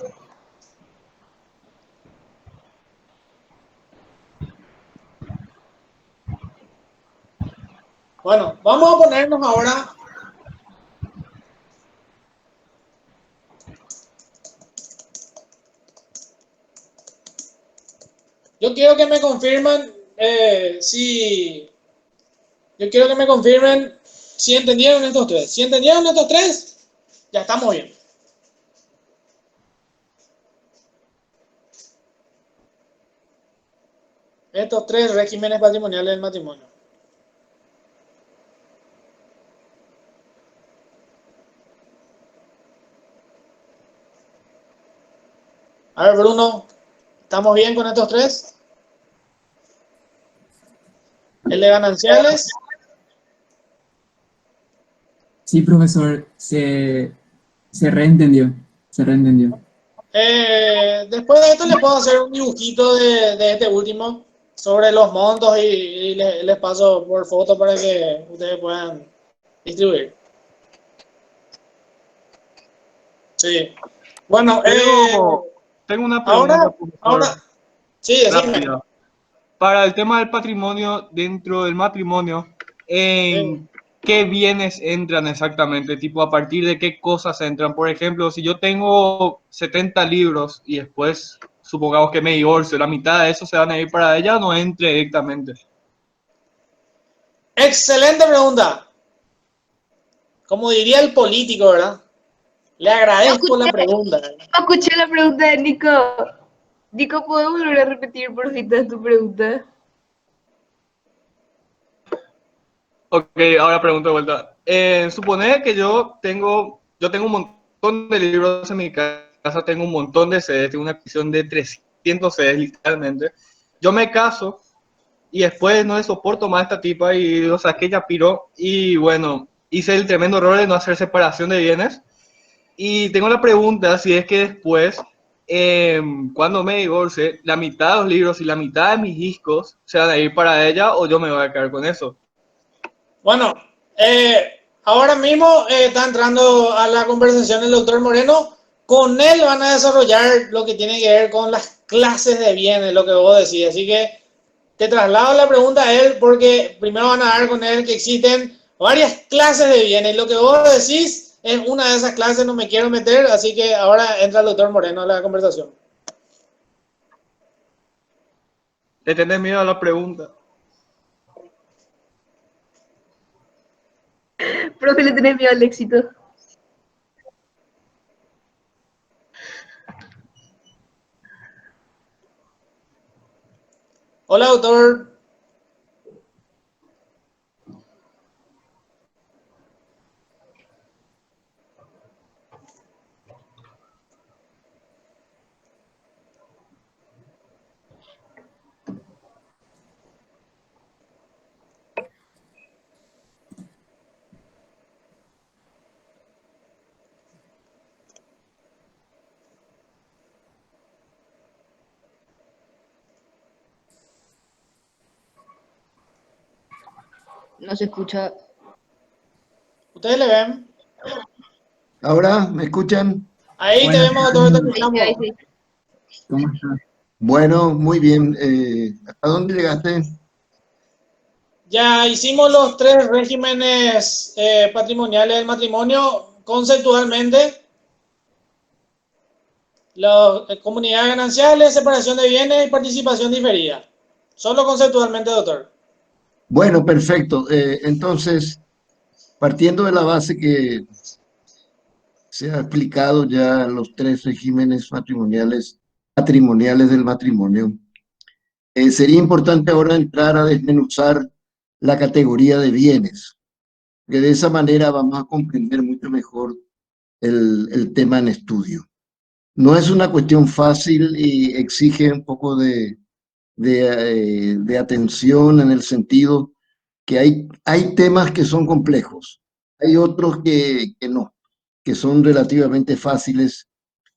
Bueno, vamos a ponernos ahora. Yo quiero que me confirmen Yo quiero que me confirmen si entendieron estos tres. Si entendieron estos tres, ya estamos bien. Estos tres regímenes patrimoniales del matrimonio. A ver, Bruno, ¿estamos bien con estos tres? El de gananciales. Sí, profesor, se reentendió, se reentendió. Después de esto les puedo hacer un dibujito de este último sobre los montos y les paso por foto para que ustedes puedan distribuir. Sí. Bueno, Tengo una ahora, pregunta, profesor, sí, decime. rápida. para el tema del patrimonio dentro del matrimonio, ¿en qué bienes entran exactamente? Tipo, ¿a partir de qué cosas entran? Por ejemplo, si yo tengo 70 libros y después supongamos que me divorcio, la mitad de eso se van a ir para ella o no entre directamente. Excelente pregunta. Como diría el político, ¿verdad? Le agradezco la pregunta. No escuché la pregunta de Nico. Nico, ¿puedo volver a repetir por fin tu pregunta? Ok, ahora pregunto de vuelta. Supone que yo tengo un montón de libros en mi casa, tengo un montón de CDs, tengo una colección de 300 CDs literalmente. Yo me caso y después no le soporto más a esta tipa y o sea, que ella piró y bueno, hice el tremendo error de no hacer separación de bienes. Y tengo la pregunta si es que después, cuando me divorcie, la mitad de los libros y la mitad de mis discos se van a ir para ella o yo me voy a quedar con eso. Bueno, ahora mismo está entrando a la conversación el doctor Moreno. Con él van a desarrollar lo que tiene que ver con las clases de bienes, lo que vos decís. Así que te traslado la pregunta a él porque primero van a dar con él que existen varias clases de bienes. Lo que vos decís es una de esas clases, no me quiero meter, así que ahora entra el doctor Moreno a la conversación. ¿Le tenés miedo a la pregunta? Profe, le tenés miedo al éxito. Hola, doctor. No se escucha. ¿Ustedes le ven? Ahora, ¿me escuchan? Ahí te Buenas vemos, doctor, te tardes, escuchamos. Sí. ¿cómo estás? Bueno, muy bien. ¿Hasta dónde llegaste? Ya hicimos los tres regímenes patrimoniales del matrimonio conceptualmente. Comunidades gananciales, separación de bienes y participación diferida. Solo conceptualmente, doctor. Bueno, perfecto. Entonces, partiendo de la base que se ha explicado ya los tres regímenes patrimoniales del matrimonio, sería importante ahora entrar a desmenuzar la categoría de bienes, que de esa manera vamos a comprender mucho mejor el tema en estudio. No es una cuestión fácil y exige un poco de atención en el sentido que hay temas que son complejos, hay otros que no, que son relativamente fáciles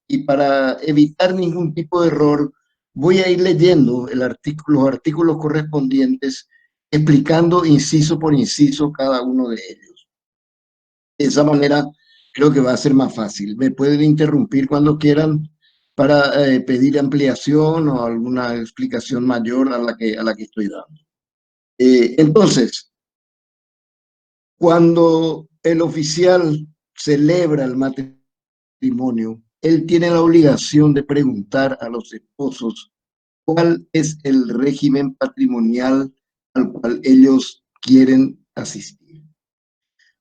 y para evitar ningún tipo de error voy a ir leyendo los artículos correspondientes explicando inciso por inciso cada uno de ellos. De esa manera creo que va a ser más fácil. Me pueden interrumpir cuando quieran para pedir ampliación o alguna explicación mayor a la que estoy dando. Entonces, cuando el oficial celebra el matrimonio, él tiene la obligación de preguntar a los esposos cuál es el régimen patrimonial al cual ellos quieren asistir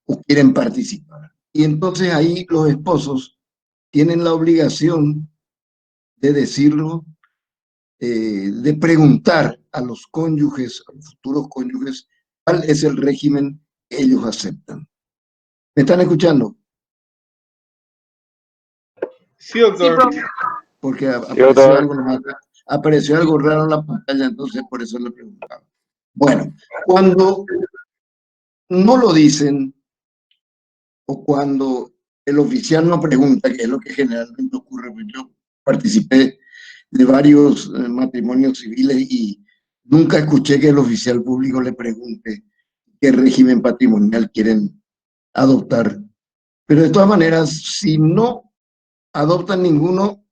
o quieren participar. Y entonces ahí los esposos tienen la obligación de decirlo, de preguntar a los cónyuges, a los futuros cónyuges, cuál es el régimen que ellos aceptan. ¿Me están escuchando? Sí, doctor. profe. Porque apareció algo raro en la pantalla, entonces por eso le preguntaba. Bueno, cuando no lo dicen o cuando el oficial no pregunta, que es lo que generalmente ocurre, pues yo participé de varios matrimonios civiles y nunca escuché que el oficial público le pregunte qué régimen patrimonial quieren adoptar. Pero de todas maneras, si no adoptan ninguno,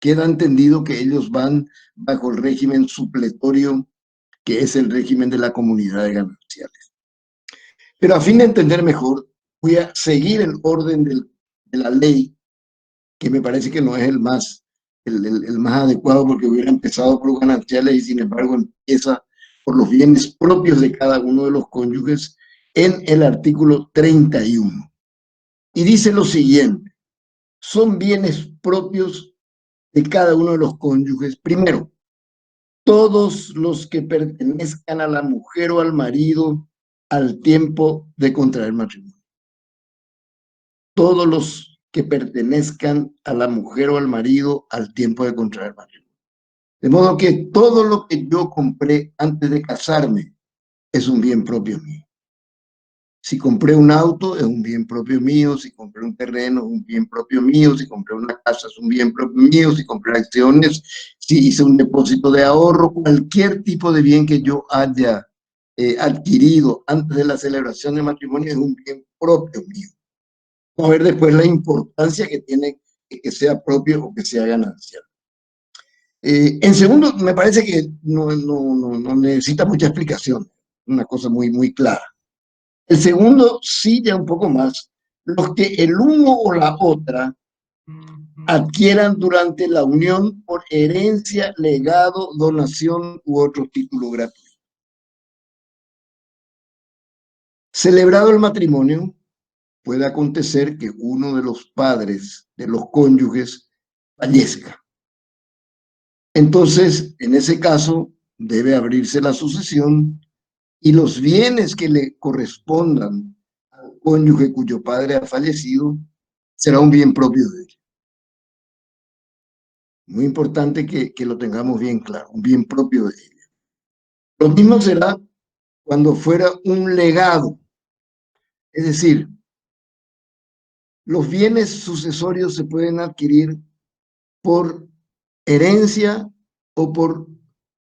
queda entendido que ellos van bajo el régimen supletorio que es el régimen de la comunidad de gananciales. Pero a fin de entender mejor, voy a seguir el orden de la ley, que me parece que no es el más adecuado, porque hubiera empezado por gananciales y sin embargo empieza por los bienes propios de cada uno de los cónyuges en el artículo 31. Y dice lo siguiente: son bienes propios de cada uno de los cónyuges. Primero, todos los que pertenezcan a la mujer o al marido al tiempo de contraer matrimonio. Todos los que pertenezcan a la mujer o al marido al tiempo de contraer matrimonio. De modo que todo lo que yo compré antes de casarme es un bien propio mío. Si compré un auto, es un bien propio mío. Si compré un terreno, es un bien propio mío. Si compré una casa, es un bien propio mío. Si compré acciones, si hice un depósito de ahorro, cualquier tipo de bien que yo haya adquirido antes de la celebración del matrimonio es un bien propio mío. Vamos a ver después la importancia que tiene que sea propio o que sea ganancial. En segundo, me parece que no necesita mucha explicación, una cosa muy clara. El segundo, sí, ya un poco más, los que el uno o la otra adquieran durante la unión por herencia, legado, donación u otro título gratuito. Celebrado el matrimonio, puede acontecer que uno de los padres de los cónyuges fallezca. Entonces, en ese caso, debe abrirse la sucesión y los bienes que le correspondan al cónyuge cuyo padre ha fallecido será un bien propio de él. Muy importante que lo tengamos bien claro, un bien propio de ella. Lo mismo será cuando fuera un legado, es decir, los bienes sucesorios se pueden adquirir por herencia o por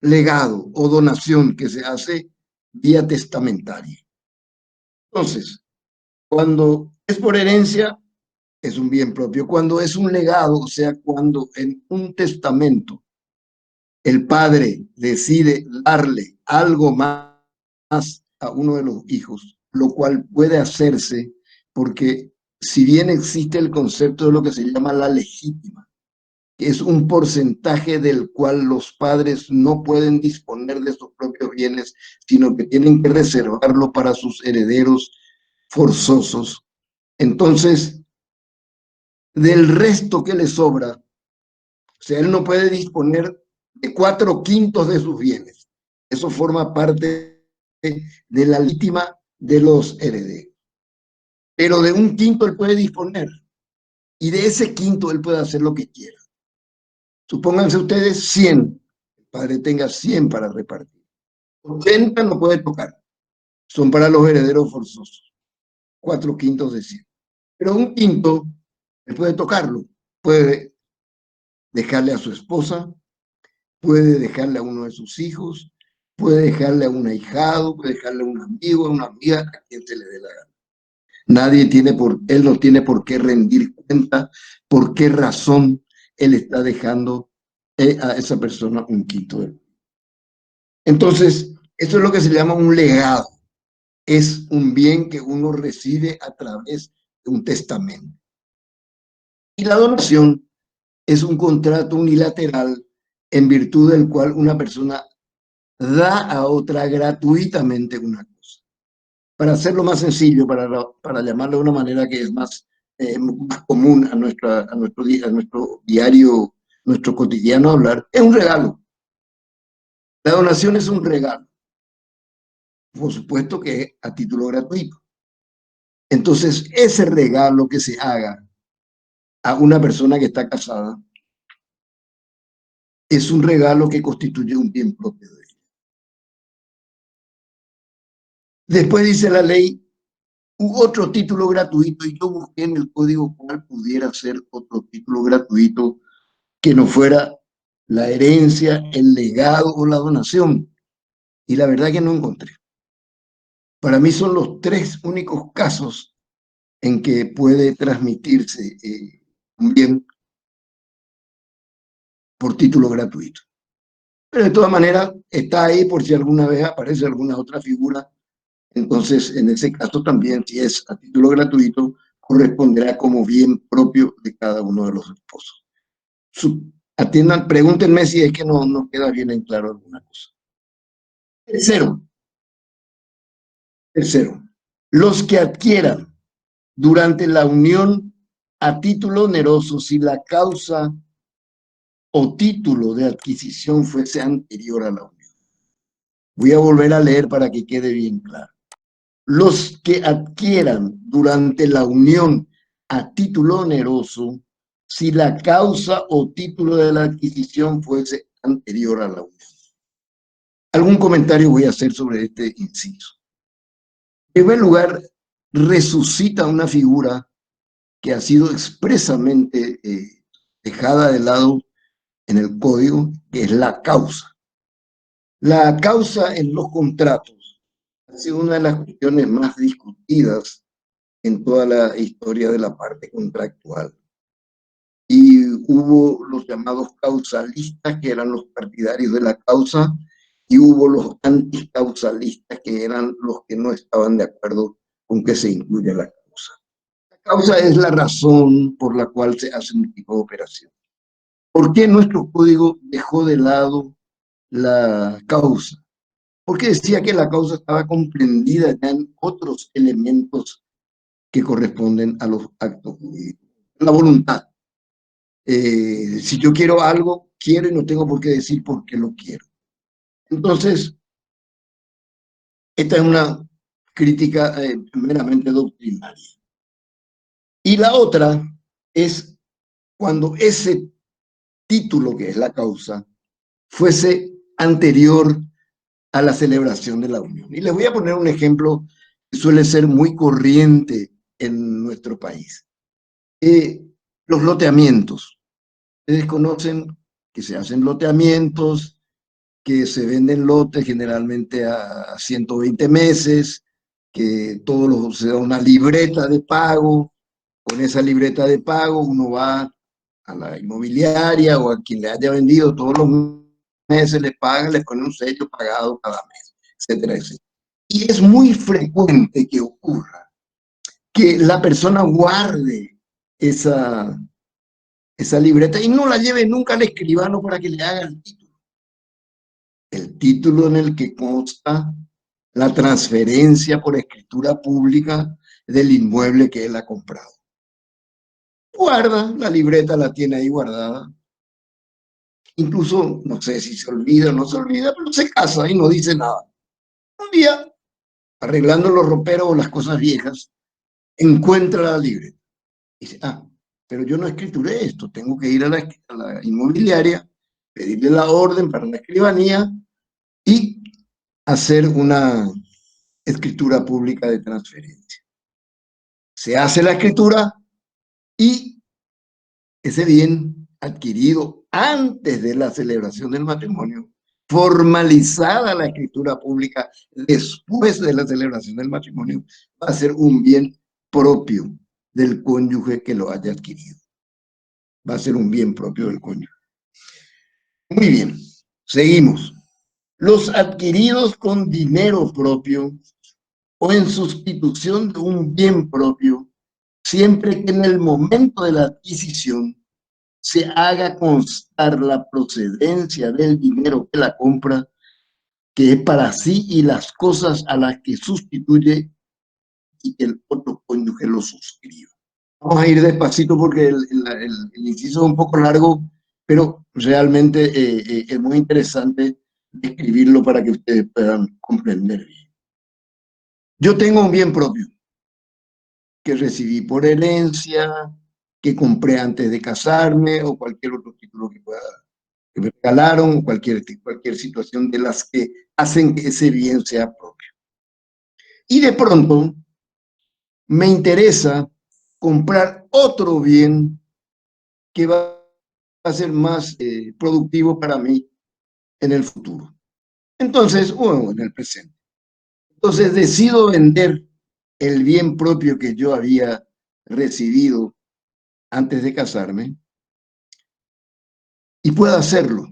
legado o donación que se hace vía testamentaria. Entonces, cuando es por herencia, es un bien propio. Cuando es un legado, o sea, cuando en un testamento el padre decide darle algo más a uno de los hijos, lo cual puede hacerse porque si bien existe el concepto de lo que se llama la legítima, que es un porcentaje del cual los padres no pueden disponer de sus propios bienes, sino que tienen que reservarlo para sus herederos forzosos. Entonces, del resto que le sobra, o sea, él no puede disponer de 4/5 de sus bienes. Eso forma parte de la legítima de los herederos. Pero de 1/5 él puede disponer. Y de ese quinto él puede hacer lo que quiera. Supónganse ustedes 100. El padre tenga 100 para repartir. 80 no puede tocar. Son para los herederos forzosos. 4/5 de 100. Pero 1/5 él puede tocarlo. Puede dejarle a su esposa, puede dejarle a uno de sus hijos, puede dejarle a un ahijado, puede dejarle a un amigo, a una amiga, a quien se le dé la gana. Él no tiene por qué rendir cuenta por qué razón él está dejando a esa persona 1/5. Entonces, eso es lo que se llama un legado. Es un bien que uno recibe a través de un testamento. Y la donación es un contrato unilateral en virtud del cual una persona da a otra gratuitamente una cosa. Para hacerlo más sencillo, para llamarlo de una manera que es más común a nuestro diario, nuestro cotidiano hablar, es un regalo. La donación es un regalo. Por supuesto que es a título gratuito. Entonces, ese regalo que se haga a una persona que está casada es un regalo que constituye un bien propio de ella. Después dice la ley, u otro título gratuito, y yo busqué en el código cuál pudiera ser otro título gratuito que no fuera la herencia, el legado o la donación. Y la verdad que no encontré. Para mí son los 3 únicos casos en que puede transmitirse un bien por título gratuito. Pero de todas maneras está ahí por si alguna vez aparece alguna otra figura. Entonces, en ese caso también, si es a título gratuito, corresponderá como bien propio de cada uno de los esposos. Atiendan, pregúntenme si es que no queda bien en claro alguna cosa. Tercero, tercero, los que adquieran durante la unión a título oneroso si la causa o título de adquisición fuese anterior a la unión. Voy a volver a leer para que quede bien claro. Los que adquieran durante la unión a título oneroso si la causa o título de la adquisición fuese anterior a la unión. Algún comentario voy a hacer sobre este inciso. En primer lugar, resucita una figura que ha sido expresamente dejada de lado en el código, que es la causa. La causa en los contratos ha sido una de las cuestiones más discutidas en toda la historia de la parte contractual. Y hubo los llamados causalistas, que eran los partidarios de la causa, y hubo los anticausalistas, que eran los que no estaban de acuerdo con que se incluya la causa. La causa es la razón por la cual se hace un tipo de operación. ¿Por qué nuestro código dejó de lado la causa? Porque decía que la causa estaba comprendida ya en otros elementos que corresponden a los actos jurídicos. La voluntad. Si yo quiero algo, quiero y no tengo por qué decir por qué lo quiero. Entonces, esta es una crítica meramente doctrinaria. Y la otra es cuando ese título, que es la causa, fuese anterior a la celebración de la unión. Y les voy a poner un ejemplo que suele ser muy corriente en nuestro país. Los loteamientos. Ustedes conocen que se hacen loteamientos, que se venden lotes generalmente a 120 meses, que se da una libreta de pago. Con esa libreta de pago uno va a la inmobiliaria o a quien le haya vendido todos los meses, le paga, le pone un sello pagado cada mes, etcétera, etcétera. Y es muy frecuente que ocurra que la persona guarde esa libreta y no la lleve nunca al escribano para que le haga el título. El título en el que consta la transferencia por escritura pública del inmueble que él ha comprado. Guarda la libreta, la tiene ahí guardada. Incluso, no sé si se olvida o no se olvida, pero se casa y no dice nada. Un día, arreglando los roperos o las cosas viejas, encuentra la libreta. Dice, pero yo no escrituré esto, tengo que ir a la inmobiliaria, pedirle la orden para la escribanía y hacer una escritura pública de transferencia. Se hace la escritura y ese bien adquirido antes de la celebración del matrimonio, formalizada la escritura pública después de la celebración del matrimonio, va a ser un bien propio del cónyuge que lo haya adquirido. Va a ser un bien propio del cónyuge. Muy bien, seguimos. Los adquiridos con dinero propio o en sustitución de un bien propio, siempre que en el momento de la adquisición se haga constar la procedencia del dinero que la compra, que es para sí y las cosas a las que sustituye, y que el otro cónyuge lo suscriba. Vamos a ir despacito porque el inciso es un poco largo, pero realmente es muy interesante escribirlo para que ustedes puedan comprender bien. Yo tengo un bien propio que recibí por herencia, que compré antes de casarme o cualquier otro título que me regalaron, cualquier situación de las que hacen que ese bien sea propio. Y de pronto me interesa comprar otro bien que va a ser más productivo para mí en el futuro. Entonces, o en el presente. Entonces decido vender el bien propio que yo había recibido antes de casarme y puedo hacerlo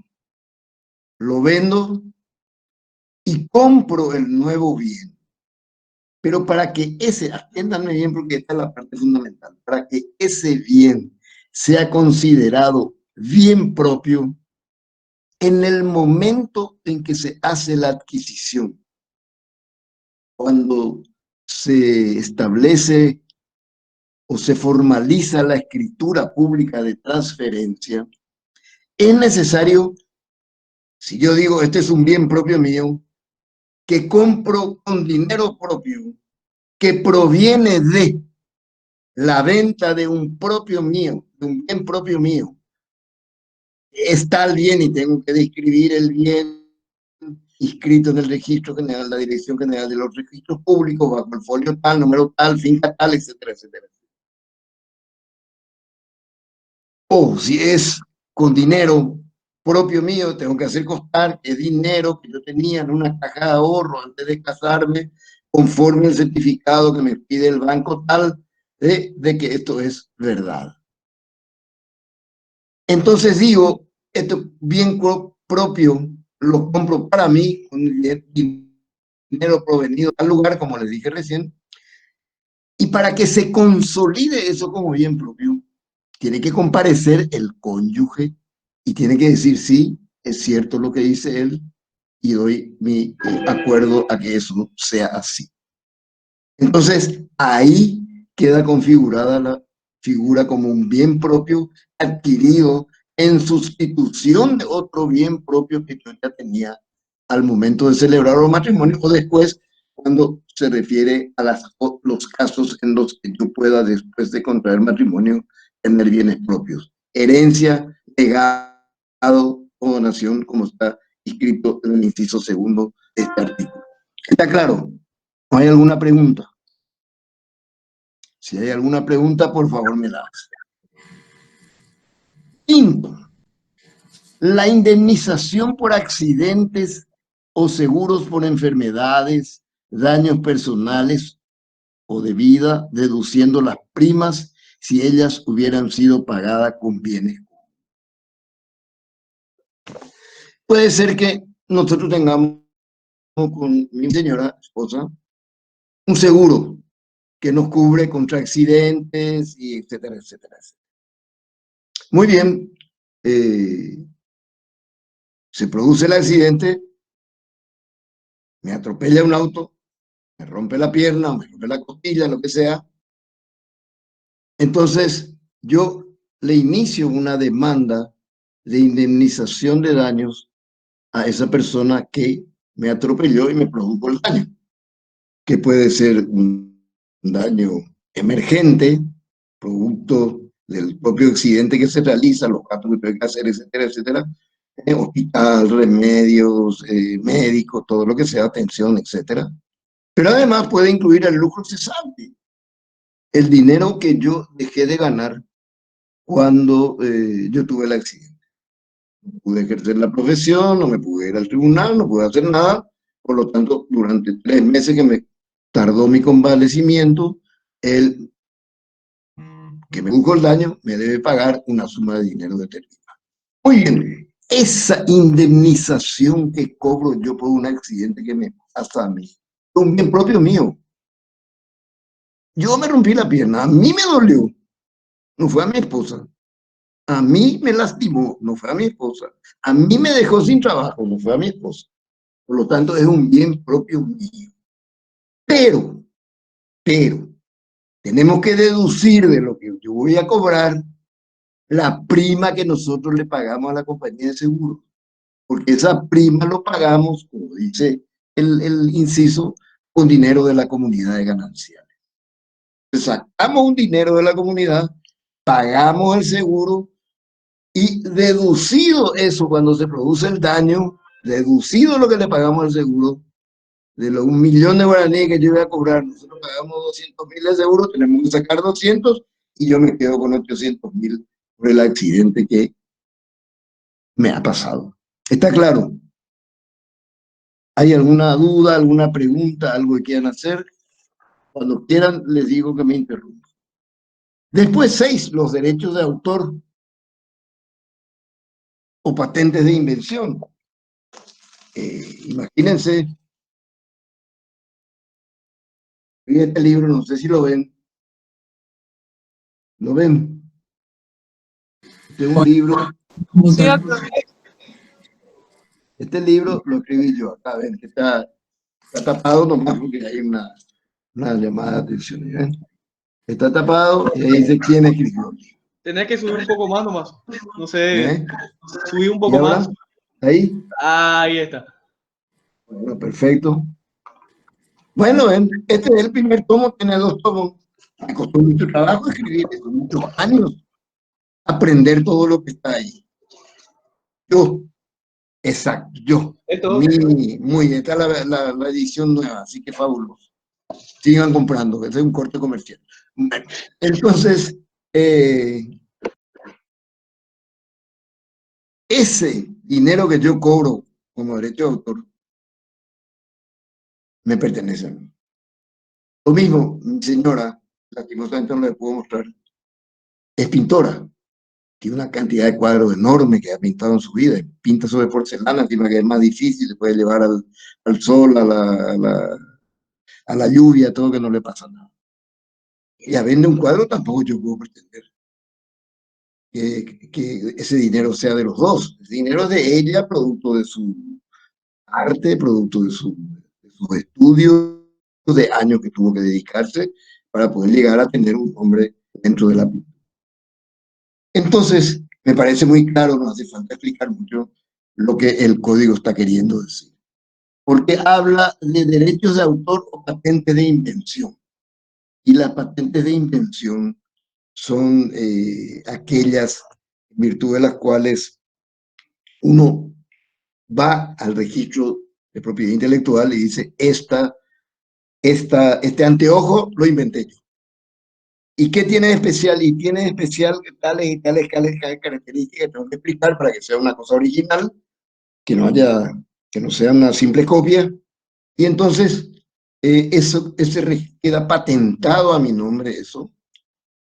lo vendo y compro el nuevo bien. Pero para que ese, atiéndanme bien porque esta es la parte fundamental, para que ese bien sea considerado bien propio, en el momento en que se hace la adquisición, cuando se establece o se formaliza la escritura pública de transferencia, es necesario, si yo digo, este es un bien propio mío, que compro con dinero propio, que proviene de la venta de un propio mío, de un bien propio mío, es tal bien y tengo que describir el bien inscrito en el registro general, la Dirección General de los Registros Públicos, bajo el folio tal, número tal, finca tal, etcétera, etcétera. O si es con dinero propio mío, tengo que hacer constar que es dinero que yo tenía en una caja de ahorro antes de casarme, conforme el certificado que me pide el banco tal, de que esto es verdad. Entonces digo, esto bien propio lo compro para mí con dinero provenido al lugar, como les dije recién, y para que se consolide eso como bien propio, tiene que comparecer el cónyuge y tiene que decir, sí, es cierto lo que dice él y doy mi acuerdo a que eso sea así. Entonces, ahí queda configurada la figura como un bien propio adquirido en sustitución de otro bien propio que yo ya tenía al momento de celebrar los matrimonios o después cuando se refiere a los casos en los que yo pueda, después de contraer matrimonio, tener bienes propios. Herencia, legado o donación, como está escrito en el inciso segundo de este artículo. ¿Está claro? ¿No hay alguna pregunta? Si hay alguna pregunta, por favor me la hace. Quinto, la indemnización por accidentes o seguros por enfermedades, daños personales o de vida, deduciendo las primas si ellas hubieran sido pagadas con bienes. Puede ser que nosotros tengamos con mi señora esposa un seguro que nos cubre contra accidentes y etcétera, etcétera, etcétera. Muy bien, se produce el accidente, me atropella un auto, me rompe la pierna o me rompe la costilla, lo que sea. Entonces, yo le inicio una demanda de indemnización de daños a esa persona que me atropelló y me produjo el daño, que puede ser un daño emergente, producto del propio accidente que se realiza, los gastos que tengo que hacer, etcétera, etcétera, hospital, remedios, médicos, todo lo que sea, atención, etcétera. Pero además puede incluir el lucro cesante, el dinero que yo dejé de ganar cuando yo tuve el accidente. No pude ejercer la profesión, no me pude ir al tribunal, no pude hacer nada. Por lo tanto, durante 3 meses que me tardó mi convalecimiento, el que me produjo el daño me debe pagar una suma de dinero determinada. Muy bien, esa indemnización que cobro yo por un accidente que me pasa a mí, es un bien propio mío. Yo me rompí la pierna, a mí me dolió, no fue a mi esposa. A mí me lastimó, no fue a mi esposa. A mí me dejó sin trabajo, no fue a mi esposa. Por lo tanto, es un bien propio mío. Pero, tenemos que deducir de lo que yo voy a cobrar la prima que nosotros le pagamos a la compañía de seguro. Porque esa prima lo pagamos, como dice el inciso, con dinero de la comunidad de gananciales. Sacamos un dinero de la comunidad, pagamos el seguro y deducido eso cuando se produce el daño, deducido lo que le pagamos al seguro, de los 1.000.000 de guaraníes que yo voy a cobrar, nosotros pagamos 200.000 de seguro, tenemos que sacar 200 y yo me quedo con 800.000 por el accidente que me ha pasado. ¿Está claro? ¿Hay alguna duda, alguna pregunta, algo que quieran hacer? Cuando quieran, les digo que me interrumpan. Después, 6, los derechos de autor o patentes de invención. Imagínense, vi este libro, no sé si lo ven. ¿Lo ven? Este es un libro. Sí, Montar. doctor. Este libro lo escribí yo acá, ven, que está tapado nomás porque hay una llamada de atención. ¿Ven? Está tapado y ahí dice quién escribió. Tenés que subir un poco más nomás. No sé, ¿Eh? subí un ¿Y poco ahora? más. Ahí. Ahí está. Bueno, perfecto. Bueno, ven, este es el primer tomo, tiene 2 tomos. Me costó mucho trabajo escribir, muchos años, aprender todo lo que está ahí. Yo, exacto, yo. Esto, Muy bien, esta es la edición nueva, así que fabuloso. Sigan comprando, que es un corte comercial. Bueno, entonces, ese dinero que yo cobro como derecho de autor me pertenece a mí. Lo mismo, mi señora, lastimosamente no le puedo mostrar, es pintora. Tiene una cantidad de cuadros enormes que ha pintado en su vida. Pinta sobre porcelana, encima que es más difícil, se puede llevar al sol, a la lluvia, todo que no le pasa nada. Ella vende un cuadro, tampoco yo puedo pretender que ese dinero sea de los dos. El dinero es de ella, producto de su arte, producto de sus estudios, de años que tuvo que dedicarse para poder llegar a tener un nombre dentro de la pintura. Entonces, me parece muy claro, no hace falta explicar mucho lo que el código está queriendo decir. Porque habla de derechos de autor o patentes de invención. Y las patentes de invención son aquellas en virtud de las cuales uno va al registro de propiedad intelectual y dice, este anteojo lo inventé yo. ¿Y qué tiene de especial? Y tiene de especial tales y tales características que tengo que explicar para que sea una cosa original, que no sea una simple copia. Y entonces, eso queda patentado a mi nombre, eso.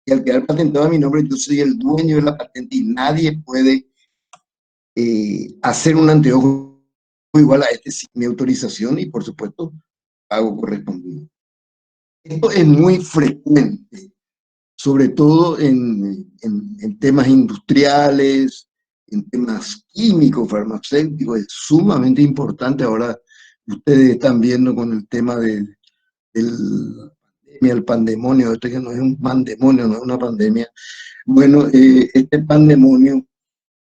Y al quedar patentado a mi nombre, yo soy el dueño de la patente y nadie puede hacer un anteojo igual a este sin mi autorización y, por supuesto, pago correspondiente. Esto es muy frecuente, sobre todo en temas industriales, en temas químicos, farmacéuticos, es sumamente importante. Ahora ustedes están viendo con el tema del pandemonio, este que no es un pandemonio, no es una pandemia. Bueno, este pandemonio,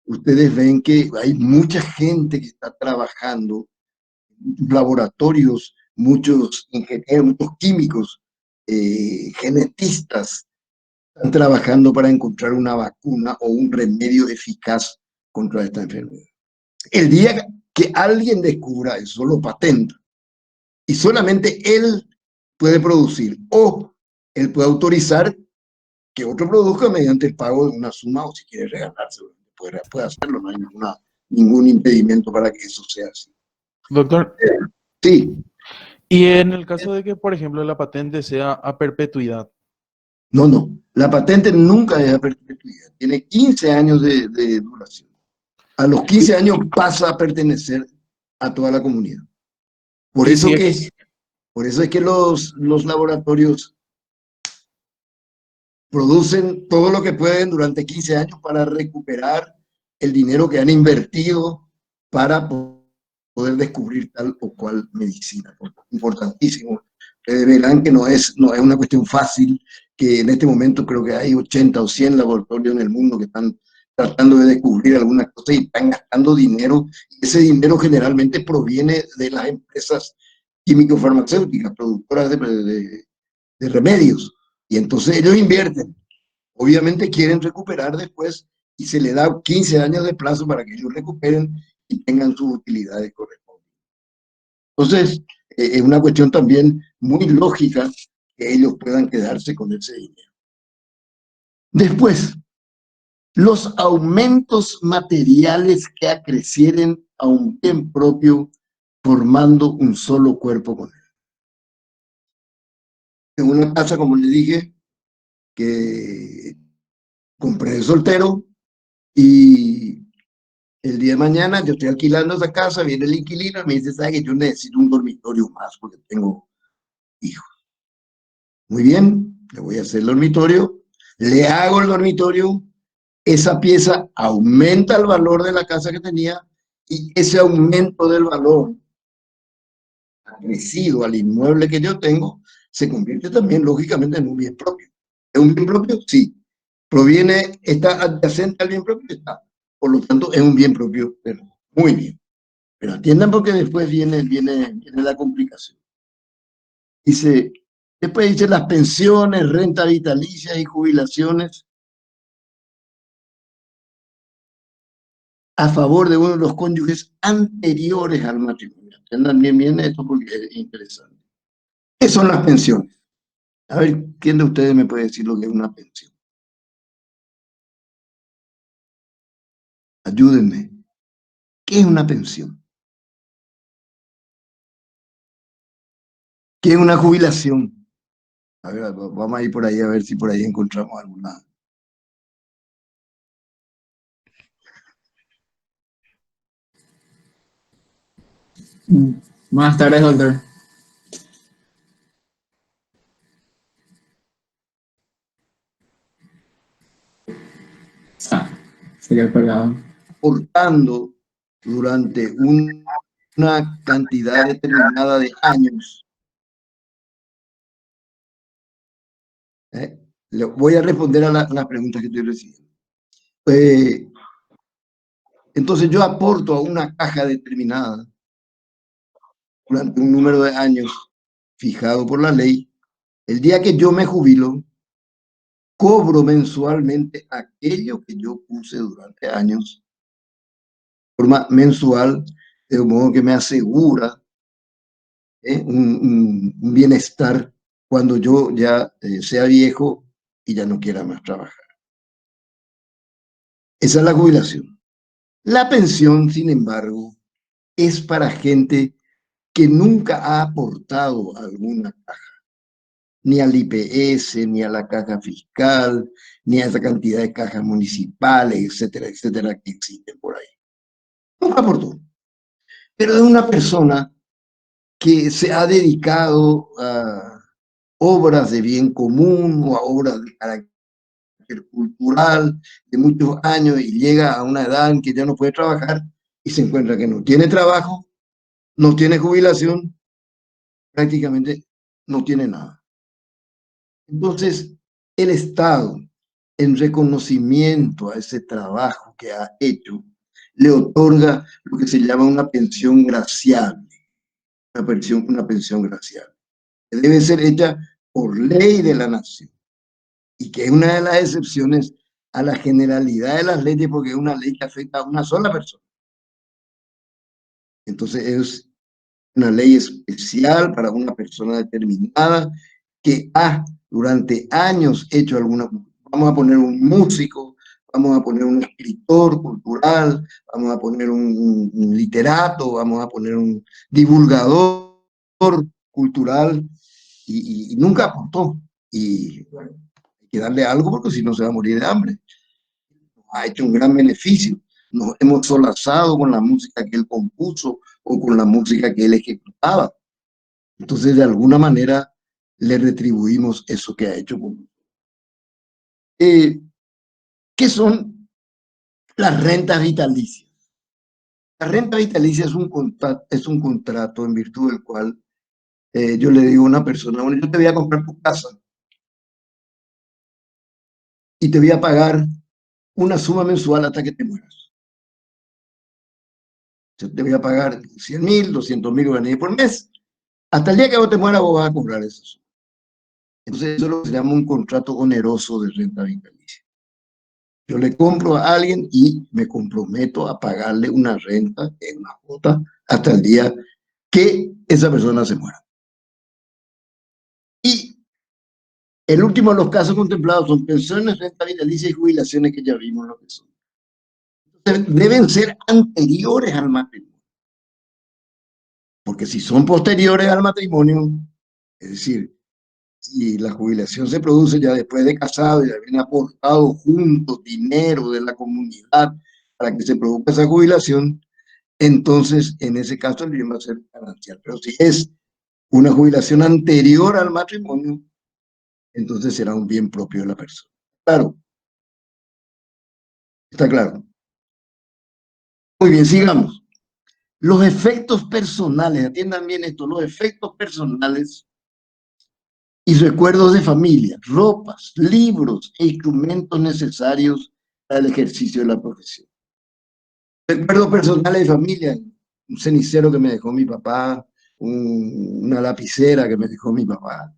ustedes ven que hay mucha gente que está trabajando, muchos laboratorios, muchos ingenieros, muchos químicos, genetistas, están trabajando para encontrar una vacuna o un remedio eficaz contra esta enfermedad. El día que alguien descubra eso, lo patenta, y solamente él puede producir o él puede autorizar que otro produzca mediante el pago de una suma o si quiere regalárselo, puede hacerlo, no hay ningún impedimento para que eso sea así. Doctor, Sí, y en el caso de que, por ejemplo, la patente sea a perpetuidad, no, la patente nunca es a perpetuidad, tiene 15 años de duración. A los 15 años pasa a pertenecer a toda la comunidad. Por y eso si que, es, por eso es que los laboratorios producen todo lo que pueden durante 15 años para recuperar el dinero que han invertido para poder descubrir tal o cual medicina. Importantísimo. Ustedes verán que no es una cuestión fácil, que en este momento creo que hay 80 o 100 laboratorios en el mundo que están tratando de descubrir alguna cosa y están gastando dinero. Ese dinero generalmente proviene de las empresas químico-farmacéuticas, productoras de remedios. Y entonces ellos invierten. Obviamente quieren recuperar después y se le da 15 años de plazo para que ellos recuperen y tengan sus utilidades correspondientes. Entonces, es una cuestión también muy lógica que ellos puedan quedarse con ese dinero. Después, los aumentos materiales que acrecieren a un bien propio formando un solo cuerpo con él. En una casa, como les dije, que compré de soltero y El día de mañana yo estoy alquilando esa casa, viene el inquilino y me dice, ¿sabe que yo necesito un dormitorio más porque tengo hijos? Muy bien, le voy a hacer el dormitorio, le hago el dormitorio, esa pieza aumenta el valor de la casa que tenía y ese aumento del valor crecido al inmueble que yo tengo se convierte también lógicamente en un bien propio. ¿Es un bien propio? Sí. ¿Proviene, está adyacente al bien propio? Está. Por lo tanto, es un bien propio. Pero muy bien. Pero atiendan porque después viene la complicación. Dice, después dice las pensiones, renta vitalicia y jubilaciones a favor de uno de los cónyuges anteriores al matrimonio. Atiendan bien esto porque es interesante. ¿Qué son las pensiones? A ver, ¿quién de ustedes me puede decir lo que es una pensión? Ayúdenme. ¿Qué es una pensión? ¿Qué es una jubilación? A ver, vamos a ir por ahí a ver si por ahí encontramos alguna. Buenas tardes, doctor. Ah, sería colgado. Portando durante una cantidad determinada de años. Le voy a responder a las preguntas que estoy recibiendo. Entonces yo aporto a una caja determinada durante un número de años fijado por la ley. El día que yo me jubilo, cobro mensualmente aquello que yo puse durante años, de forma mensual, de modo que me asegura un bienestar cuando yo ya sea viejo y ya no quiera más trabajar. Esa es la jubilación. La pensión, sin embargo, es para gente que nunca ha aportado alguna caja, ni al IPS, ni a la caja fiscal, ni a esa cantidad de cajas municipales, etcétera, etcétera, que existen por ahí. Nunca aportó. Pero es una persona que se ha dedicado a obras de bien común o a obras de carácter cultural de muchos años y llega a una edad en que ya no puede trabajar y se encuentra que no tiene trabajo, no tiene jubilación, prácticamente no tiene nada. Entonces, el Estado, en reconocimiento a ese trabajo que ha hecho, le otorga lo que se llama una pensión graciable, una pensión graciable, que debe ser hecha por ley de la nación y que es una de las excepciones a la generalidad de las leyes porque es una ley que afecta a una sola persona. Entonces es una ley especial para una persona determinada que ha durante años hecho alguna, vamos a poner un músico, vamos a poner un escritor cultural, vamos a poner un literato, vamos a poner un divulgador cultural y nunca aportó. Y bueno, hay que darle algo porque si no se va a morir de hambre. Ha hecho un gran beneficio. Nos hemos solazado con la música que él compuso o con la música que él ejecutaba. Entonces, de alguna manera, le retribuimos eso que ha hecho. ¿Qué son las rentas vitalicias? La renta vitalicia es un contrato en virtud del cual yo le digo a una persona, bueno, yo te voy a comprar tu casa y te voy a pagar una suma mensual hasta que te mueras. Yo te voy a pagar 100.000, 200.000 guaraníes por mes. Hasta el día que vos te mueras, vos vas a cobrar eso. Entonces, eso es lo que se llama un contrato oneroso de renta vitalicia. Yo le compro a alguien y me comprometo a pagarle una renta, una cuota, hasta el día que esa persona se muera. Y el último de los casos contemplados son pensiones, renta vitalicia y jubilaciones que ya vimos lo que son. Entonces, deben ser anteriores al matrimonio. Porque si son posteriores al matrimonio, es decir, si la jubilación se produce ya después de casado y habían aportado juntos dinero de la comunidad para que se produzca esa jubilación, entonces en ese caso el bien va a ser ganancial. Pero si es una jubilación anterior al matrimonio, entonces será un bien propio de la persona. Claro, está claro. Muy bien, sigamos. Los efectos personales, atiendan bien esto, los efectos personales y recuerdos de familia, ropas, libros e instrumentos necesarios para el ejercicio de la profesión. Recuerdos personales de familia, un cenicero que me dejó mi papá, una lapicera que me dejó mi papá,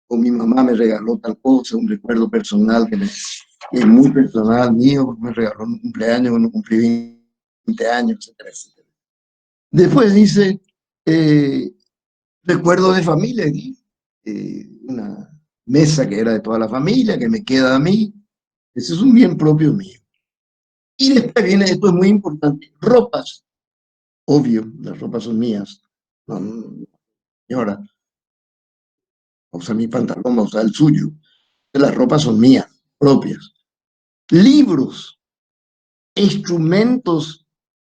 o mi mamá me regaló tal cosa, un recuerdo personal que es muy personal mío, me regaló un cumpleaños cuando cumplí 20 años, etcétera, etcétera. Después dice, recuerdo de familia, una mesa que era de toda la familia, que me queda a mí, ese es un bien propio mío. Y después viene, esto es muy importante, ropas, obvio, las ropas son mías, no, señora, usa mi pantalón, va a usar el suyo, las ropas son mías, propias. Libros, instrumentos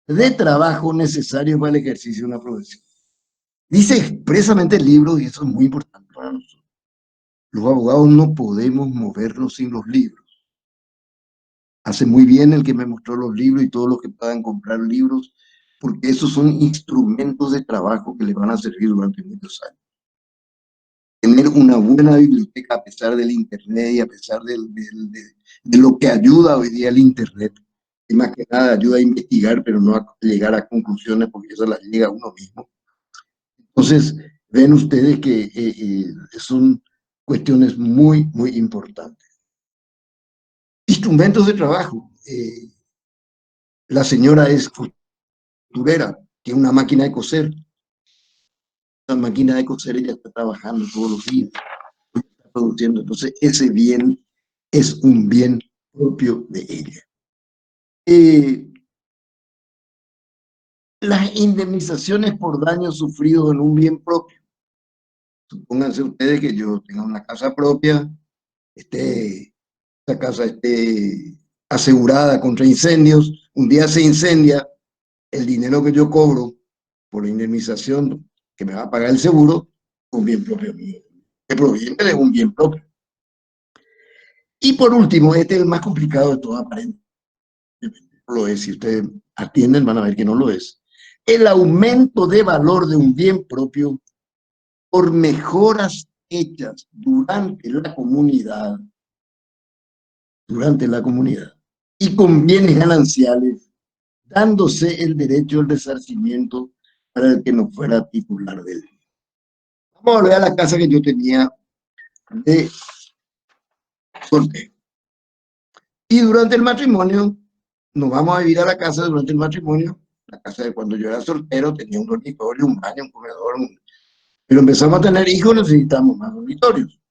de trabajo necesarios para el ejercicio de una profesión. Dice expresamente libros, y eso es muy importante para nosotros. Los abogados no podemos movernos sin los libros. Hace muy bien el que me mostró los libros y todos los que puedan comprar libros, porque esos son instrumentos de trabajo que les van a servir durante muchos años. Tener una buena biblioteca a pesar del Internet y a pesar de lo que ayuda hoy día el Internet, y más que nada ayuda a investigar, pero no a llegar a conclusiones, porque eso las llega a uno mismo. Entonces, ven ustedes que son cuestiones muy, muy importantes. Instrumentos de trabajo. La señora es costurera, tiene una máquina de coser. La máquina de coser ella está trabajando todos los días, está produciendo. Entonces, ese bien es un bien propio de ella. Las indemnizaciones por daños sufridos en un bien propio. Supónganse ustedes que yo tenga una casa propia, esta casa esté asegurada contra incendios, un día se incendia, el dinero que yo cobro por la indemnización que me va a pagar el seguro, un bien propio mío, que proviene de un bien propio. Y por último, este es el más complicado de todo, aparentemente no lo es, si ustedes atienden van a ver que no lo es. El aumento de valor de un bien propio por mejoras hechas durante la comunidad y con bienes gananciales, dándose el derecho al resarcimiento para el que no fuera titular de él. Vamos a volver a la casa que yo tenía de soltero. Y durante el matrimonio, nos vamos a vivir a la casa durante el matrimonio, la casa de cuando yo era soltero, tenía un dormitorio, un baño, un comedor, pero empezamos a tener hijos, necesitamos más dormitorios.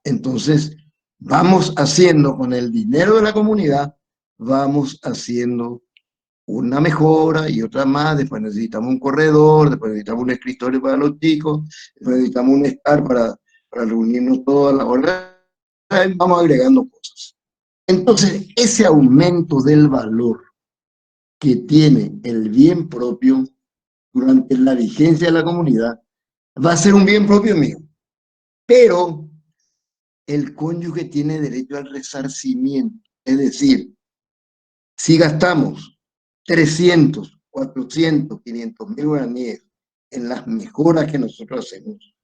Entonces, vamos haciendo con el dinero de la comunidad, vamos haciendo una mejora y otra más, después necesitamos un corredor, después necesitamos un escritorio para los chicos, después necesitamos un estar para reunirnos todas las horas, vamos agregando cosas. Entonces, ese aumento del valor que tiene el bien propio durante la vigencia de la comunidad va a ser un bien propio mío, pero el cónyuge tiene derecho al resarcimiento, es decir, si gastamos 300, 400, 500 mil guaraníes en las mejoras que nosotros hacemos,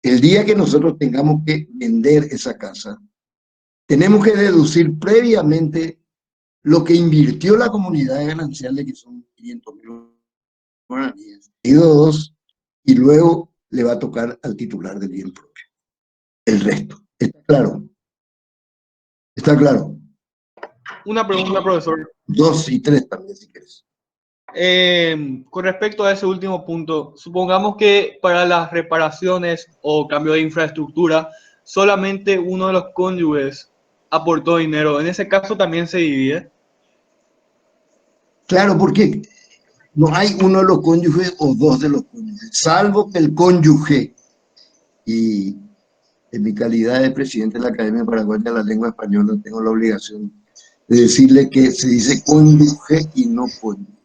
el día que nosotros tengamos que vender esa casa, tenemos que deducir previamente lo que invirtió la comunidad de gananciales, que son 500 mil guaraníes, y luego le va a tocar al titular del bien propio el resto. ¿Está claro? ¿Está claro? Una pregunta, profesor. 2 y 3 también, si quieres. Con respecto a ese último punto, supongamos que para las reparaciones o cambio de infraestructura, solamente uno de los cónyuges aportó dinero. ¿En ese caso también se divide? Claro, porque no hay uno de los cónyuges o dos de los cónyuges, salvo que el cónyuge, y en mi calidad de presidente de la Academia Paraguaya de la Lengua Española tengo la obligación de decirle que se dice cónyuge y no cónyuge.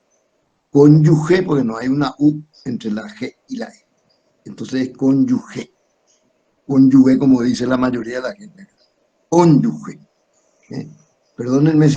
Cónyuge porque no hay una U entre la G y la E. Entonces es cónyuge. Cónyuge como dice la mayoría de la gente. Cónyuge. Perdónenme